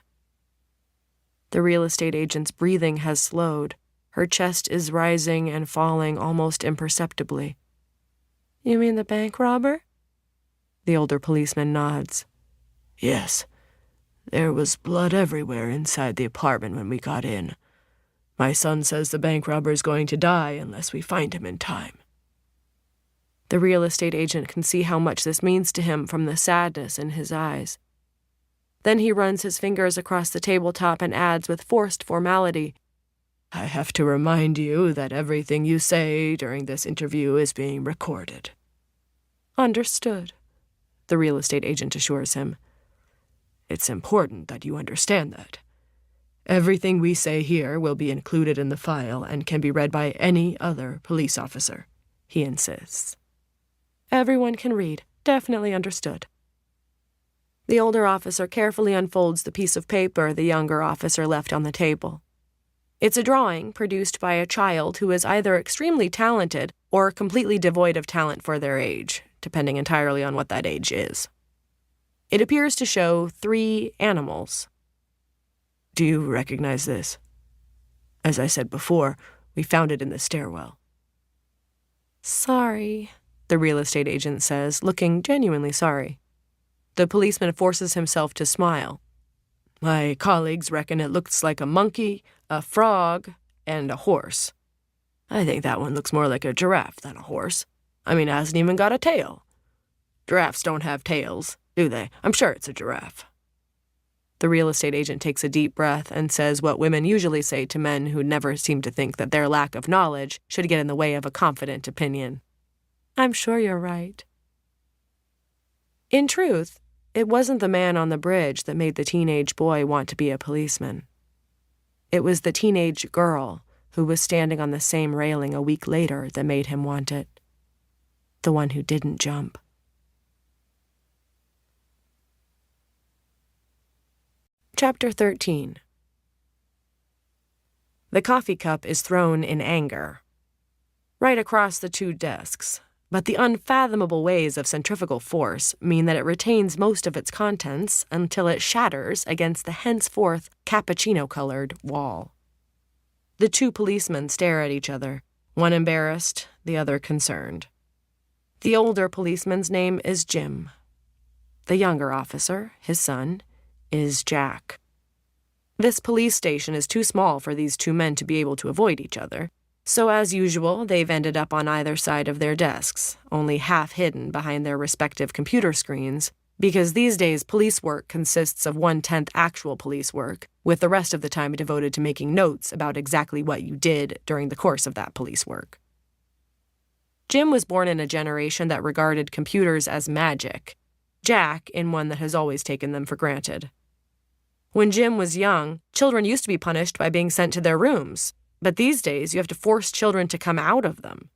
The real estate agent's breathing has slowed. Her chest is rising and falling almost imperceptibly. You mean the bank robber? The older policeman nods. Yes. There was blood everywhere inside the apartment when we got in. My son says the bank robber is going to die unless we find him in time. The real estate agent can see how much this means to him from the sadness in his eyes. Then he runs his fingers across the tabletop and adds with forced formality, I have to remind you that everything you say during this interview is being recorded. Understood, the real estate agent assures him. It's important that you understand that. Everything we say here will be included in the file and can be read by any other police officer, he insists. Everyone can read. Definitely understood. The older officer carefully unfolds the piece of paper the younger officer left on the table. It's a drawing produced by a child who is either extremely talented or completely devoid of talent for their age, depending entirely on what that age is. It appears to show 3 animals. Do you recognize this? As I said before, we found it in the stairwell. Sorry, the real estate agent says, looking genuinely sorry. The policeman forces himself to smile. My colleagues reckon it looks like a monkey, a frog, and a horse. I think that one looks more like a giraffe than a horse. I mean, it hasn't even got a tail. Giraffes don't have tails, do they? I'm sure it's a giraffe. The real estate agent takes a deep breath and says what women usually say to men who never seem to think that their lack of knowledge should get in the way of a confident opinion. I'm sure you're right. In truth, it wasn't the man on the bridge that made the teenage boy want to be a policeman. It was the teenage girl who was standing on the same railing a week later that made him want it. The one who didn't jump. Chapter 13. The coffee cup is thrown in anger. Right across the 2 desks, but the unfathomable ways of centrifugal force mean that it retains most of its contents until it shatters against the henceforth cappuccino-colored wall. The 2 policemen stare at each other, one embarrassed, the other concerned. The older policeman's name is Jim. The younger officer, his son, is Jack. This police station is too small for these 2 men to be able to avoid each other, so as usual, they've ended up on either side of their desks, only half hidden behind their respective computer screens, because these days police work consists of 1/10 actual police work, with the rest of the time devoted to making notes about exactly what you did during the course of that police work. Jim was born in a generation that regarded computers as magic, Jack in one that has always taken them for granted. When Jim was young, children used to be punished by being sent to their rooms, but these days you have to force children to come out of them.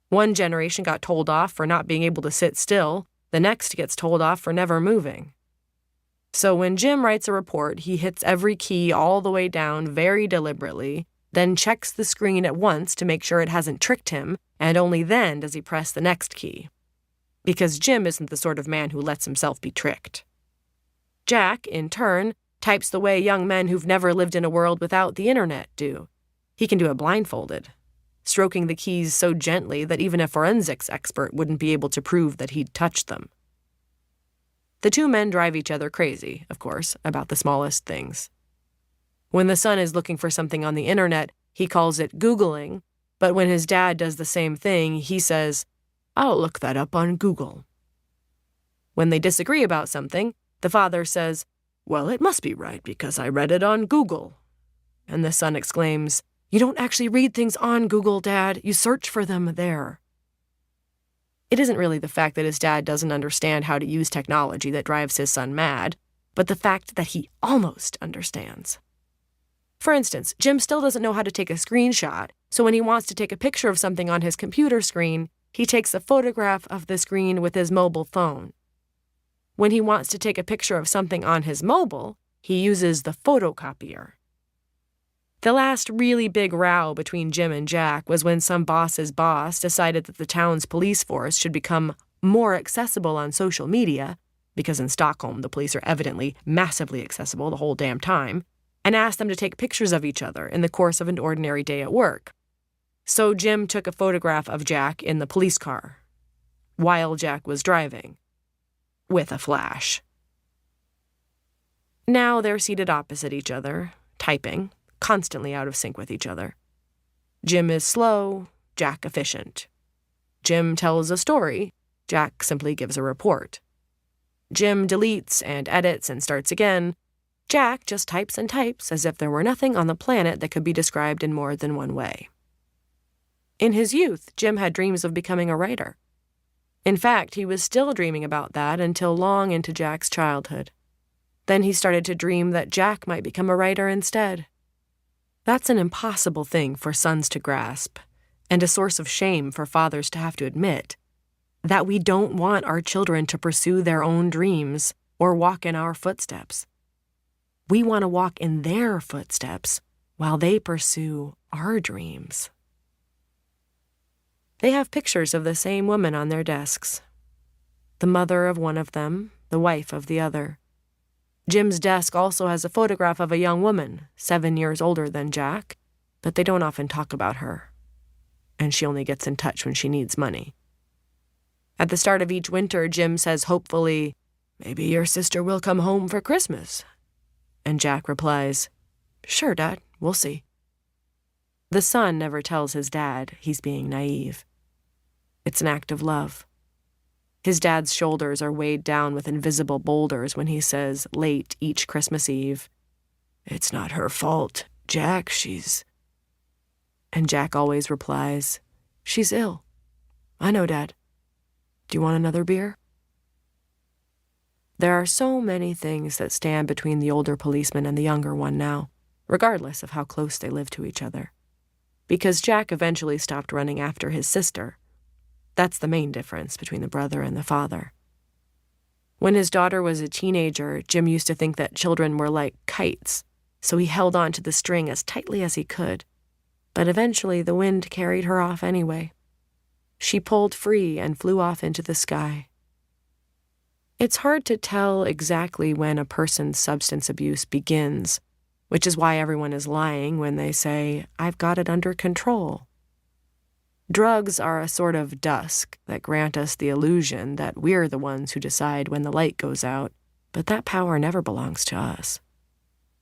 One generation got told off for not being able to sit still, the next gets told off for never moving. So when Jim writes a report, he hits every key all the way down very deliberately, then checks the screen at once to make sure it hasn't tricked him, and only then does he press the next key. Because Jim isn't the sort of man who lets himself be tricked. Jack, in turn, types the way young men who've never lived in a world without the internet do. He can do it blindfolded, stroking the keys so gently that even a forensics expert wouldn't be able to prove that he'd touched them. The two men drive each other crazy, of course, about the smallest things. When the son is looking for something on the internet, he calls it Googling, but when his dad does the same thing, he says, "I'll look that up on Google." When they disagree about something, the father says, "Well, it must be right because I read it on Google." And the son exclaims, "You don't actually read things on Google, Dad. You search for them there." It isn't really the fact that his dad doesn't understand how to use technology that drives his son mad, but the fact that he almost understands. For instance, Jim still doesn't know how to take a screenshot, so when he wants to take a picture of something on his computer screen, he takes a photograph of the screen with his mobile phone. When he wants to take a picture of something on his mobile, he uses the photocopier. The last really big row between Jim and Jack was when some boss's boss decided that the town's police force should become more accessible on social media, because in Stockholm the police are evidently massively accessible the whole damn time, and asked them to take pictures of each other in the course of an ordinary day at work. So Jim took a photograph of Jack in the police car, while Jack was driving, with a flash. Now they're seated opposite each other, typing, constantly out of sync with each other. Jim is slow, Jack efficient. Jim tells a story, Jack simply gives a report. Jim deletes and edits and starts again. Jack just types and types as if there were nothing on the planet that could be described in more than one way. In his youth, Jim had dreams of becoming a writer. In fact, he was still dreaming about that until long into Jack's childhood. Then he started to dream that Jack might become a writer instead. That's an impossible thing for sons to grasp, and a source of shame for fathers to have to admit, that we don't want our children to pursue their own dreams or walk in our footsteps. We want to walk in their footsteps while they pursue our dreams. They have pictures of the same woman on their desks. The mother of one of them, the wife of the other. Jim's desk also has a photograph of a young woman, 7 years older than Jack, but they don't often talk about her. And she only gets in touch when she needs money. At the start of each winter, Jim says hopefully, "Maybe your sister will come home for Christmas." And Jack replies, "Sure, Dad, we'll see." The son never tells his dad he's being naive. It's an act of love. His dad's shoulders are weighed down with invisible boulders when he says, late each Christmas Eve, "It's not her fault, Jack, she's..." And Jack always replies, "She's ill. I know, Dad. Do you want another beer?" There are so many things that stand between the older policeman and the younger one now, regardless of how close they live to each other. Because Jack eventually stopped running after his sister. That's the main difference between the brother and the father. When his daughter was a teenager, Jim used to think that children were like kites, so he held on to the string as tightly as he could. But eventually the wind carried her off anyway. She pulled free and flew off into the sky. It's hard to tell exactly when a person's substance abuse begins, which is why everyone is lying when they say, "I've got it under control." Drugs are a sort of dusk that grant us the illusion that we're the ones who decide when the light goes out, but that power never belongs to us.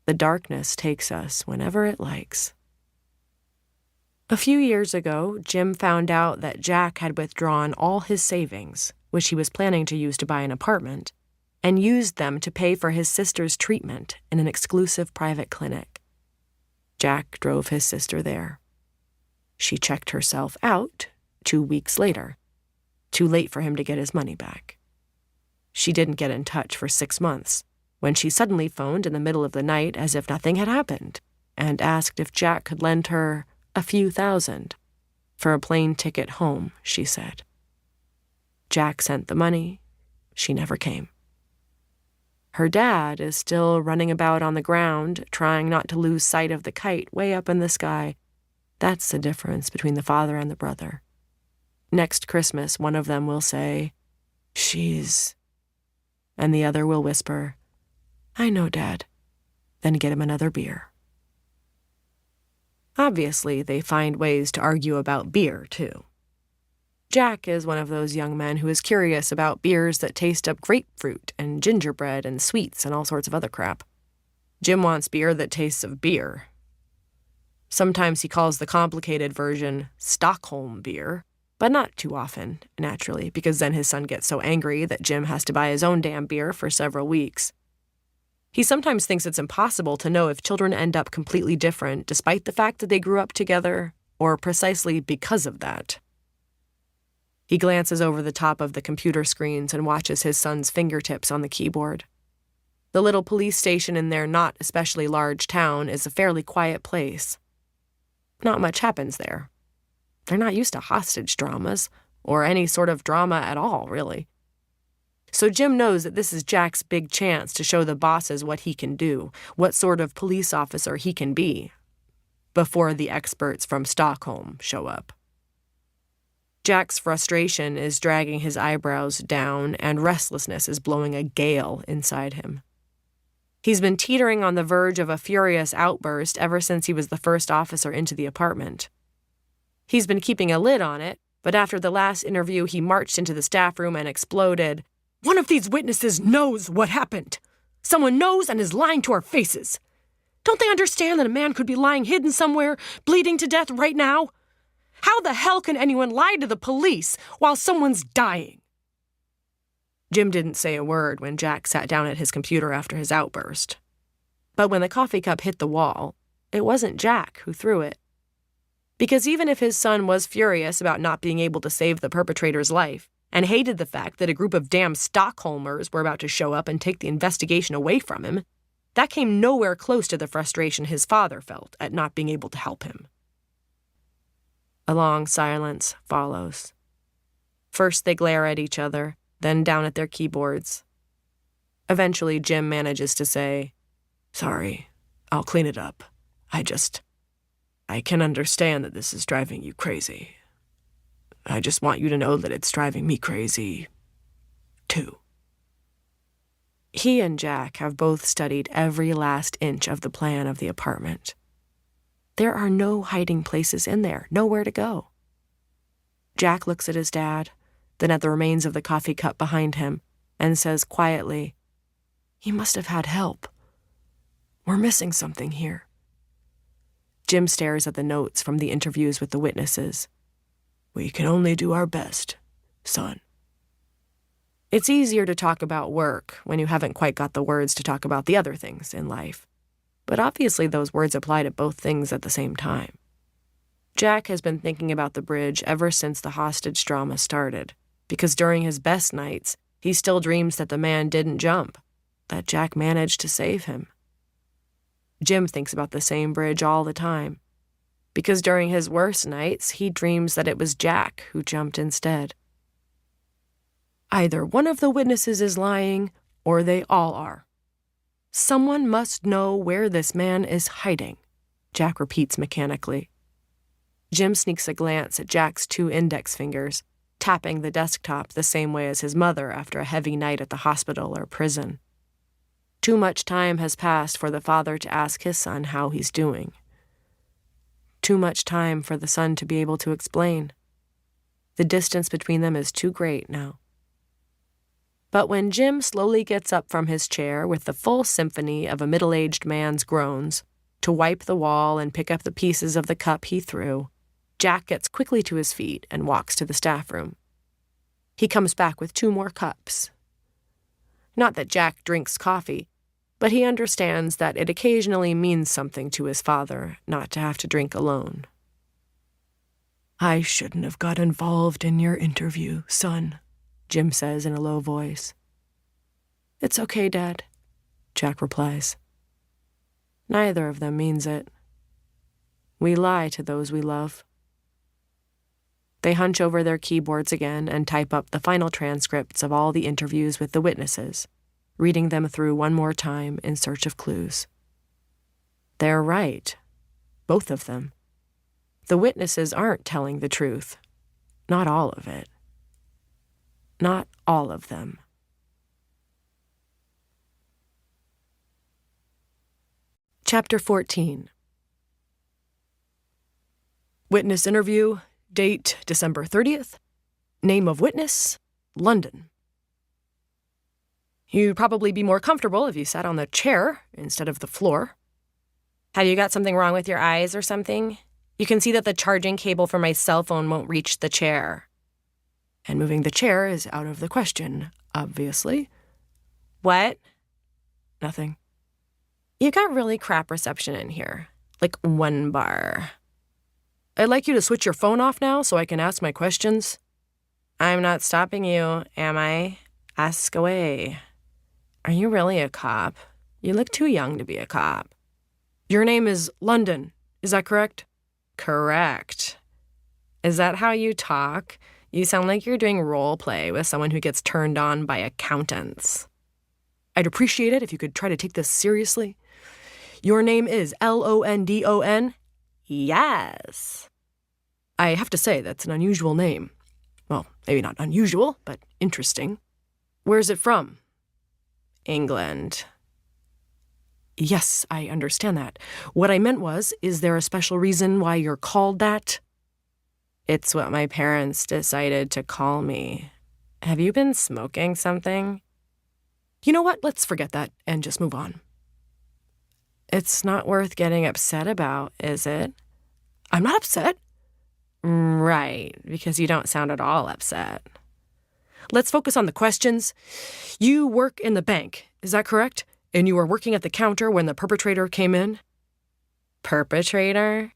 The darkness takes us whenever it likes. A few years ago, Jim found out that Jack had withdrawn all his savings, which he was planning to use to buy an apartment, and used them to pay for his sister's treatment in an exclusive private clinic. Jack drove his sister there. She checked herself out 2 weeks later, too late for him to get his money back. She didn't get in touch for 6 months, when she suddenly phoned in the middle of the night as if nothing had happened, and asked if Jack could lend her a few thousand for a plane ticket home, she said. Jack sent the money. She never came. Her dad is still running about on the ground, trying not to lose sight of the kite way up in the sky. That's the difference between the father and the brother. Next Christmas, one of them will say, "She's..." and the other will whisper, "I know, Dad," then get him another beer. Obviously, they find ways to argue about beer, too. Jack is one of those young men who is curious about beers that taste of grapefruit and gingerbread and sweets and all sorts of other crap. Jim wants beer that tastes of beer. Sometimes he calls the complicated version Stockholm beer, but not too often, naturally, because then his son gets so angry that Jim has to buy his own damn beer for several weeks. He sometimes thinks it's impossible to know if children end up completely different despite the fact that they grew up together, or precisely because of that. He glances over the top of the computer screens and watches his son's fingertips on the keyboard. The little police station in their not especially large town is a fairly quiet place. Not much happens there. They're not used to hostage dramas, or any sort of drama at all, really. So Jim knows that this is Jack's big chance to show the bosses what he can do, what sort of police officer he can be, before the experts from Stockholm show up. Jack's frustration is dragging his eyebrows down, and restlessness is blowing a gale inside him. He's been teetering on the verge of a furious outburst ever since he was the first officer into the apartment. He's been keeping a lid on it, but after the last interview, he marched into the staff room and exploded. "One of these witnesses knows what happened. Someone knows and is lying to our faces. Don't they understand that a man could be lying hidden somewhere, bleeding to death right now? How the hell can anyone lie to the police while someone's dying?" Jim didn't say a word when Jack sat down at his computer after his outburst. But when the coffee cup hit the wall, it wasn't Jack who threw it. Because even if his son was furious about not being able to save the perpetrator's life, and hated the fact that a group of damn Stockholmers were about to show up and take the investigation away from him, that came nowhere close to the frustration his father felt at not being able to help him. A long silence follows. First they glare at each other, then down at their keyboards. Eventually Jim manages to say, "Sorry, I'll clean it up. I can understand that this is driving you crazy. I just want you to know that it's driving me crazy, too." He and Jack have both studied every last inch of the plan of the apartment. There are no hiding places in there, nowhere to go. Jack looks at his dad, then at the remains of the coffee cup behind him, and says quietly, "He must have had help. We're missing something here." Jim stares at the notes from the interviews with the witnesses. "We can only do our best, son." It's easier to talk about work when you haven't quite got the words to talk about the other things in life. But obviously those words apply to both things at the same time. Jack has been thinking about the bridge ever since the hostage drama started, because during his best nights, he still dreams that the man didn't jump, that Jack managed to save him. Jim thinks about the same bridge all the time, because during his worst nights, he dreams that it was Jack who jumped instead. Either one of the witnesses is lying, or they all are. Someone must know where this man is hiding, Jack repeats mechanically. Jim sneaks a glance at Jack's 2 index fingers, tapping the desktop the same way as his mother after a heavy night at the hospital or prison. Too much time has passed for the father to ask his son how he's doing. Too much time for the son to be able to explain. The distance between them is too great now. But when Jim slowly gets up from his chair with the full symphony of a middle-aged man's groans, to wipe the wall and pick up the pieces of the cup he threw, Jack gets quickly to his feet and walks to the staff room. He comes back with 2 more cups. Not that Jack drinks coffee, but he understands that it occasionally means something to his father not to have to drink alone. "I shouldn't have got involved in your interview, son," Jim says in a low voice. "It's okay, Dad," Jack replies. Neither of them means it. We lie to those we love. They hunch over their keyboards again and type up the final transcripts of all the interviews with the witnesses, reading them through one more time in search of clues. They're right. Both of them. The witnesses aren't telling the truth. Not all of it. Not all of them. Chapter 14. Witness interview, date December 30th. Name of witness, London. You'd probably be more comfortable if you sat on the chair instead of the floor. Have you got something wrong with your eyes or something? You can see that the charging cable for my cell phone won't reach the chair. And moving the chair is out of the question, obviously. What? Nothing. You got really crap reception in here. Like 1 bar. I'd like you to switch your phone off now so I can ask my questions. I'm not stopping you, am I? Ask away. Are you really a cop? You look too young to be a cop. Your name is London, is that correct? Correct. Is that how you talk? You sound like you're doing role play with someone who gets turned on by accountants. I'd appreciate it if you could try to take this seriously. Your name is London? Yes. I have to say, that's an unusual name. Well, maybe not unusual, but interesting. Where's it from? England. Yes, I understand that. What I meant was, is there a special reason why you're called that? It's what my parents decided to call me. Have you been smoking something? You know what? Let's forget that and just move on. It's not worth getting upset about, is it? I'm not upset. Right, because you don't sound at all upset. Let's focus on the questions. You work in the bank, is that correct? And you were working at the counter when the perpetrator came in? Perpetrator?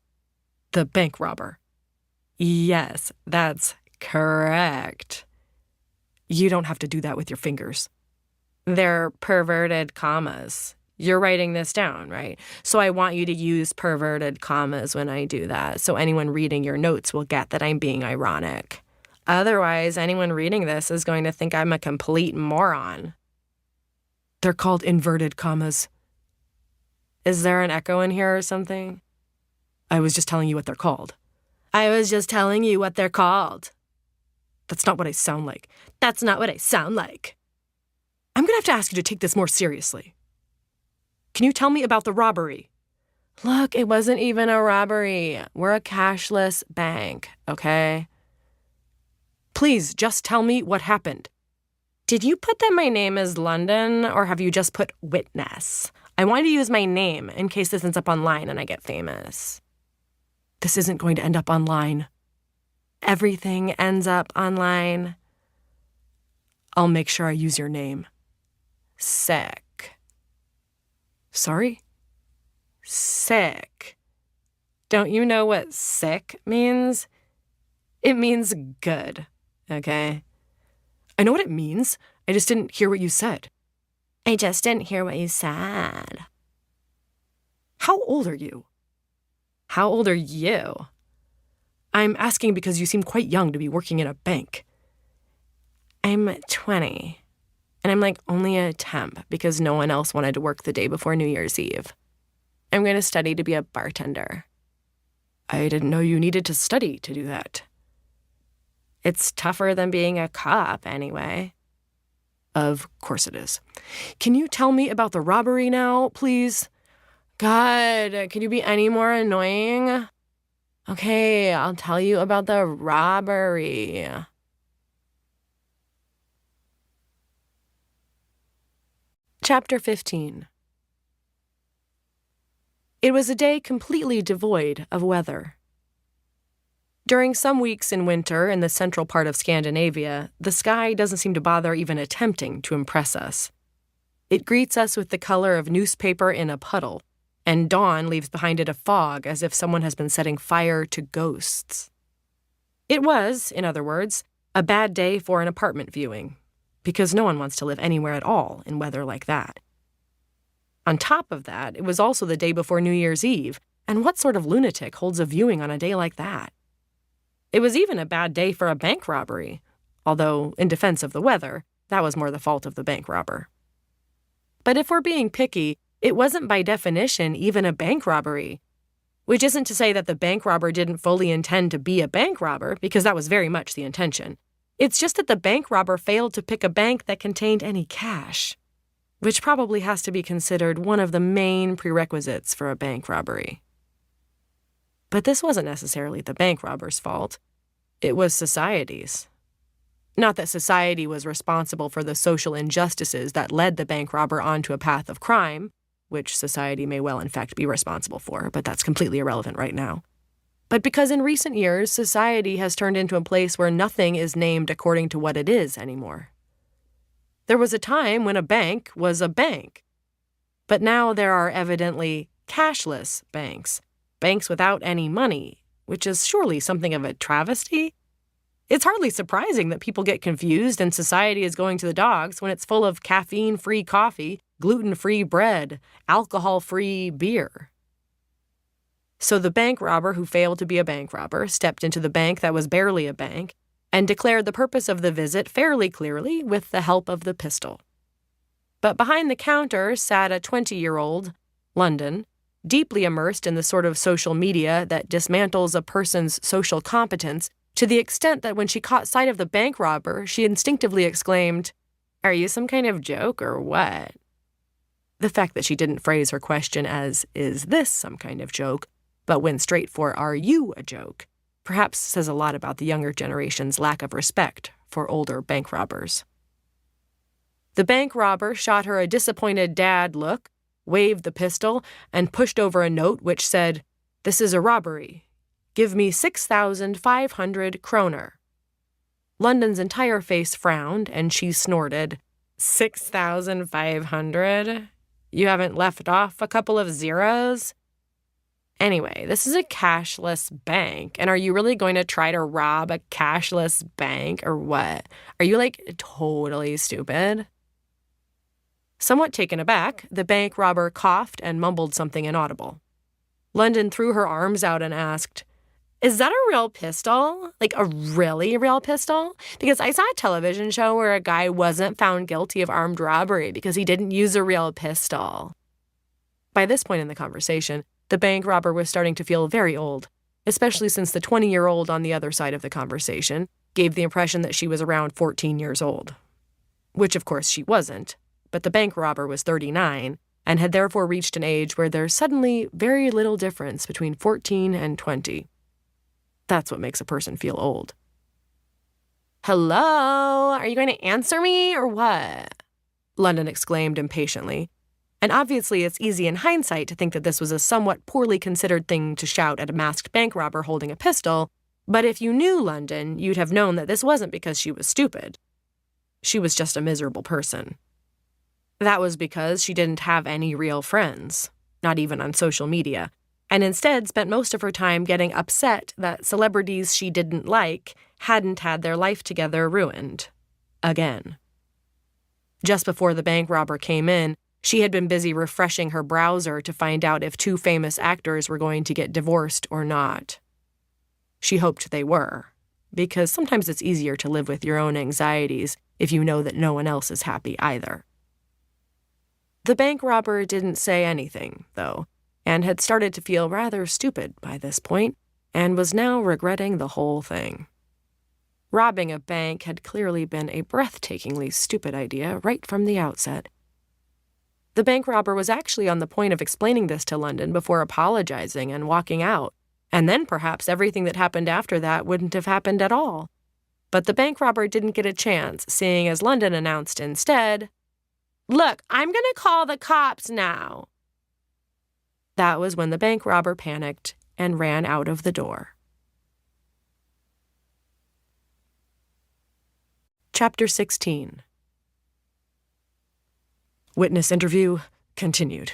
The bank robber. Yes, that's correct. You don't have to do that with your fingers. They're perverted commas. You're writing this down, right? So I want you to use perverted commas when I do that, so anyone reading your notes will get that I'm being ironic. Otherwise, anyone reading this is going to think I'm a complete moron. They're called inverted commas. Is there an echo in here or something? I was just telling you what they're called. I was just telling you what they're called. That's not what I sound like. That's not what I sound like. I'm going to have to ask you to take this more seriously. Can you tell me about the robbery? Look, it wasn't even a robbery. We're a cashless bank, okay? Please, just tell me what happened. Did you put that my name is London, or have you just put witness? I wanted to use my name in case this ends up online and I get famous. This isn't going to end up online. Everything ends up online. I'll make sure I use your name. Sick. Sorry? Sick. Don't you know what sick means? It means good, okay? I know what it means. I just didn't hear what you said. I just didn't hear what you said. How old are you? How old are you? I'm asking because you seem quite young to be working in a bank. I'm 20. And I'm like only a temp because no one else wanted to work the day before New Year's Eve. I'm going to study to be a bartender. I didn't know you needed to study to do that. It's tougher than being a cop, anyway. Of course it is. Can you tell me about the robbery now, please? God, can you be any more annoying? Okay, I'll tell you about the robbery. Chapter 15. It was a day completely devoid of weather. During some weeks in winter in the central part of Scandinavia, the sky doesn't seem to bother even attempting to impress us. It greets us with the color of newspaper in a puddle, and dawn leaves behind it a fog as if someone has been setting fire to ghosts. It was, in other words, a bad day for an apartment viewing, because no one wants to live anywhere at all in weather like that. On top of that, it was also the day before New Year's Eve, and what sort of lunatic holds a viewing on a day like that? It was even a bad day for a bank robbery, although, in defense of the weather, that was more the fault of the bank robber. But if we're being picky, it wasn't by definition even a bank robbery. Which isn't to say that the bank robber didn't fully intend to be a bank robber, because that was very much the intention. It's just that the bank robber failed to pick a bank that contained any cash, which probably has to be considered one of the main prerequisites for a bank robbery. But this wasn't necessarily the bank robber's fault. It was society's. Not that society was responsible for the social injustices that led the bank robber onto a path of crime, which society may well in fact be responsible for, but that's completely irrelevant right now. But because in recent years, society has turned into a place where nothing is named according to what it is anymore. There was a time when a bank was a bank, but now there are evidently cashless banks, banks without any money, which is surely something of a travesty. It's hardly surprising that people get confused and society is going to the dogs when it's full of caffeine-free coffee, gluten-free bread, alcohol-free beer. So the bank robber who failed to be a bank robber stepped into the bank that was barely a bank and declared the purpose of the visit fairly clearly with the help of the pistol. But behind the counter sat a 20-year-old, London, deeply immersed in the sort of social media that dismantles a person's social competence to the extent that when she caught sight of the bank robber, she instinctively exclaimed, "Are you some kind of joke or what?" The fact that she didn't phrase her question as, "Is this some kind of joke?" but went straight for, "Are you a joke?" perhaps says a lot about the younger generation's lack of respect for older bank robbers. The bank robber shot her a disappointed dad look, waved the pistol, and pushed over a note which said, "This is a robbery. Give me 6,500 kroner." London's entire face frowned, and she snorted, 6,500? You haven't left off a couple of zeros? Anyway, this is a cashless bank, and are you really going to try to rob a cashless bank, or what? Are you, totally stupid? Somewhat taken aback, the bank robber coughed and mumbled something inaudible. London threw her arms out and asked, "Is that a real pistol? Like a really real pistol? Because I saw a television show where a guy wasn't found guilty of armed robbery because he didn't use a real pistol." By this point in the conversation, the bank robber was starting to feel very old, especially since the 20-year-old on the other side of the conversation gave the impression that she was around 14 years old. Which, of course, she wasn't, but the bank robber was 39 and had therefore reached an age where there's suddenly very little difference between 14 and 20. That's what makes a person feel old. "Hello? Are you going to answer me or what?" London exclaimed impatiently. And obviously it's easy in hindsight to think that this was a somewhat poorly considered thing to shout at a masked bank robber holding a pistol, but if you knew London, you'd have known that this wasn't because she was stupid. She was just a miserable person. That was because she didn't have any real friends, not even on social media, and instead spent most of her time getting upset that celebrities she didn't like hadn't had their life together ruined. Again. Just before the bank robber came in, she had been busy refreshing her browser to find out if two famous actors were going to get divorced or not. She hoped they were, because sometimes it's easier to live with your own anxieties if you know that no one else is happy either. The bank robber didn't say anything, though, and had started to feel rather stupid by this point, and was now regretting the whole thing. Robbing a bank had clearly been a breathtakingly stupid idea right from the outset. The bank robber was actually on the point of explaining this to London before apologizing and walking out, and then perhaps everything that happened after that wouldn't have happened at all. But the bank robber didn't get a chance, seeing as London announced instead, "Look, I'm going to call the cops now." That was when the bank robber panicked and ran out of the door. Chapter 16. Witness interview continued.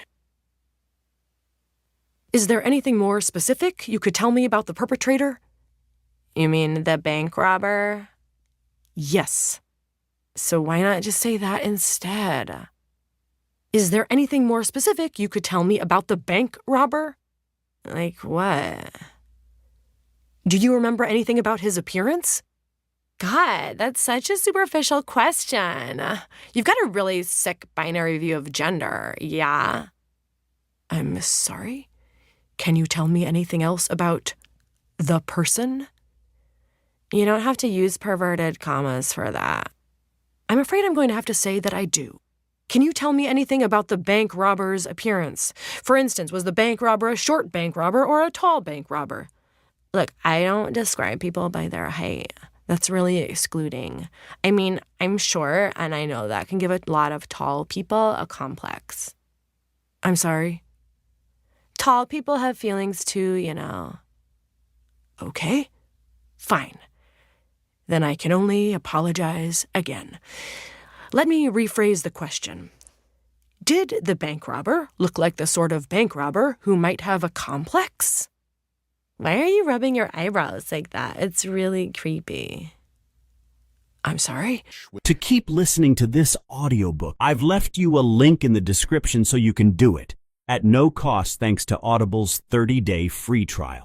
"Is there anything more specific you could tell me about the perpetrator?" "You mean the bank robber?" "Yes." So why not just say that instead? Is there anything more specific you could tell me about the bank robber? Like what? Do you remember anything about his appearance? God, that's such a superficial question. You've got a really sick binary view of gender, yeah? I'm sorry? Can you tell me anything else about the person? You don't have to use perverted commas for that. I'm afraid I'm going to have to say that I do. Can you tell me anything about the bank robber's appearance? For instance, was the bank robber a short bank robber or a tall bank robber? Look, I don't describe people by their height. That's really excluding. I mean, I'm short, and I know that can give a lot of tall people a complex. I'm sorry. Tall people have feelings too, you know. Okay, fine. Then I can only apologize again. Let me rephrase the question. Did the bank robber look like the sort of bank robber who might have a complex? Why are you rubbing your eyebrows like that? It's really creepy. I'm sorry? To keep listening to this audiobook, I've left you a link in the description so you can do it at no cost thanks to Audible's 30-day free trial.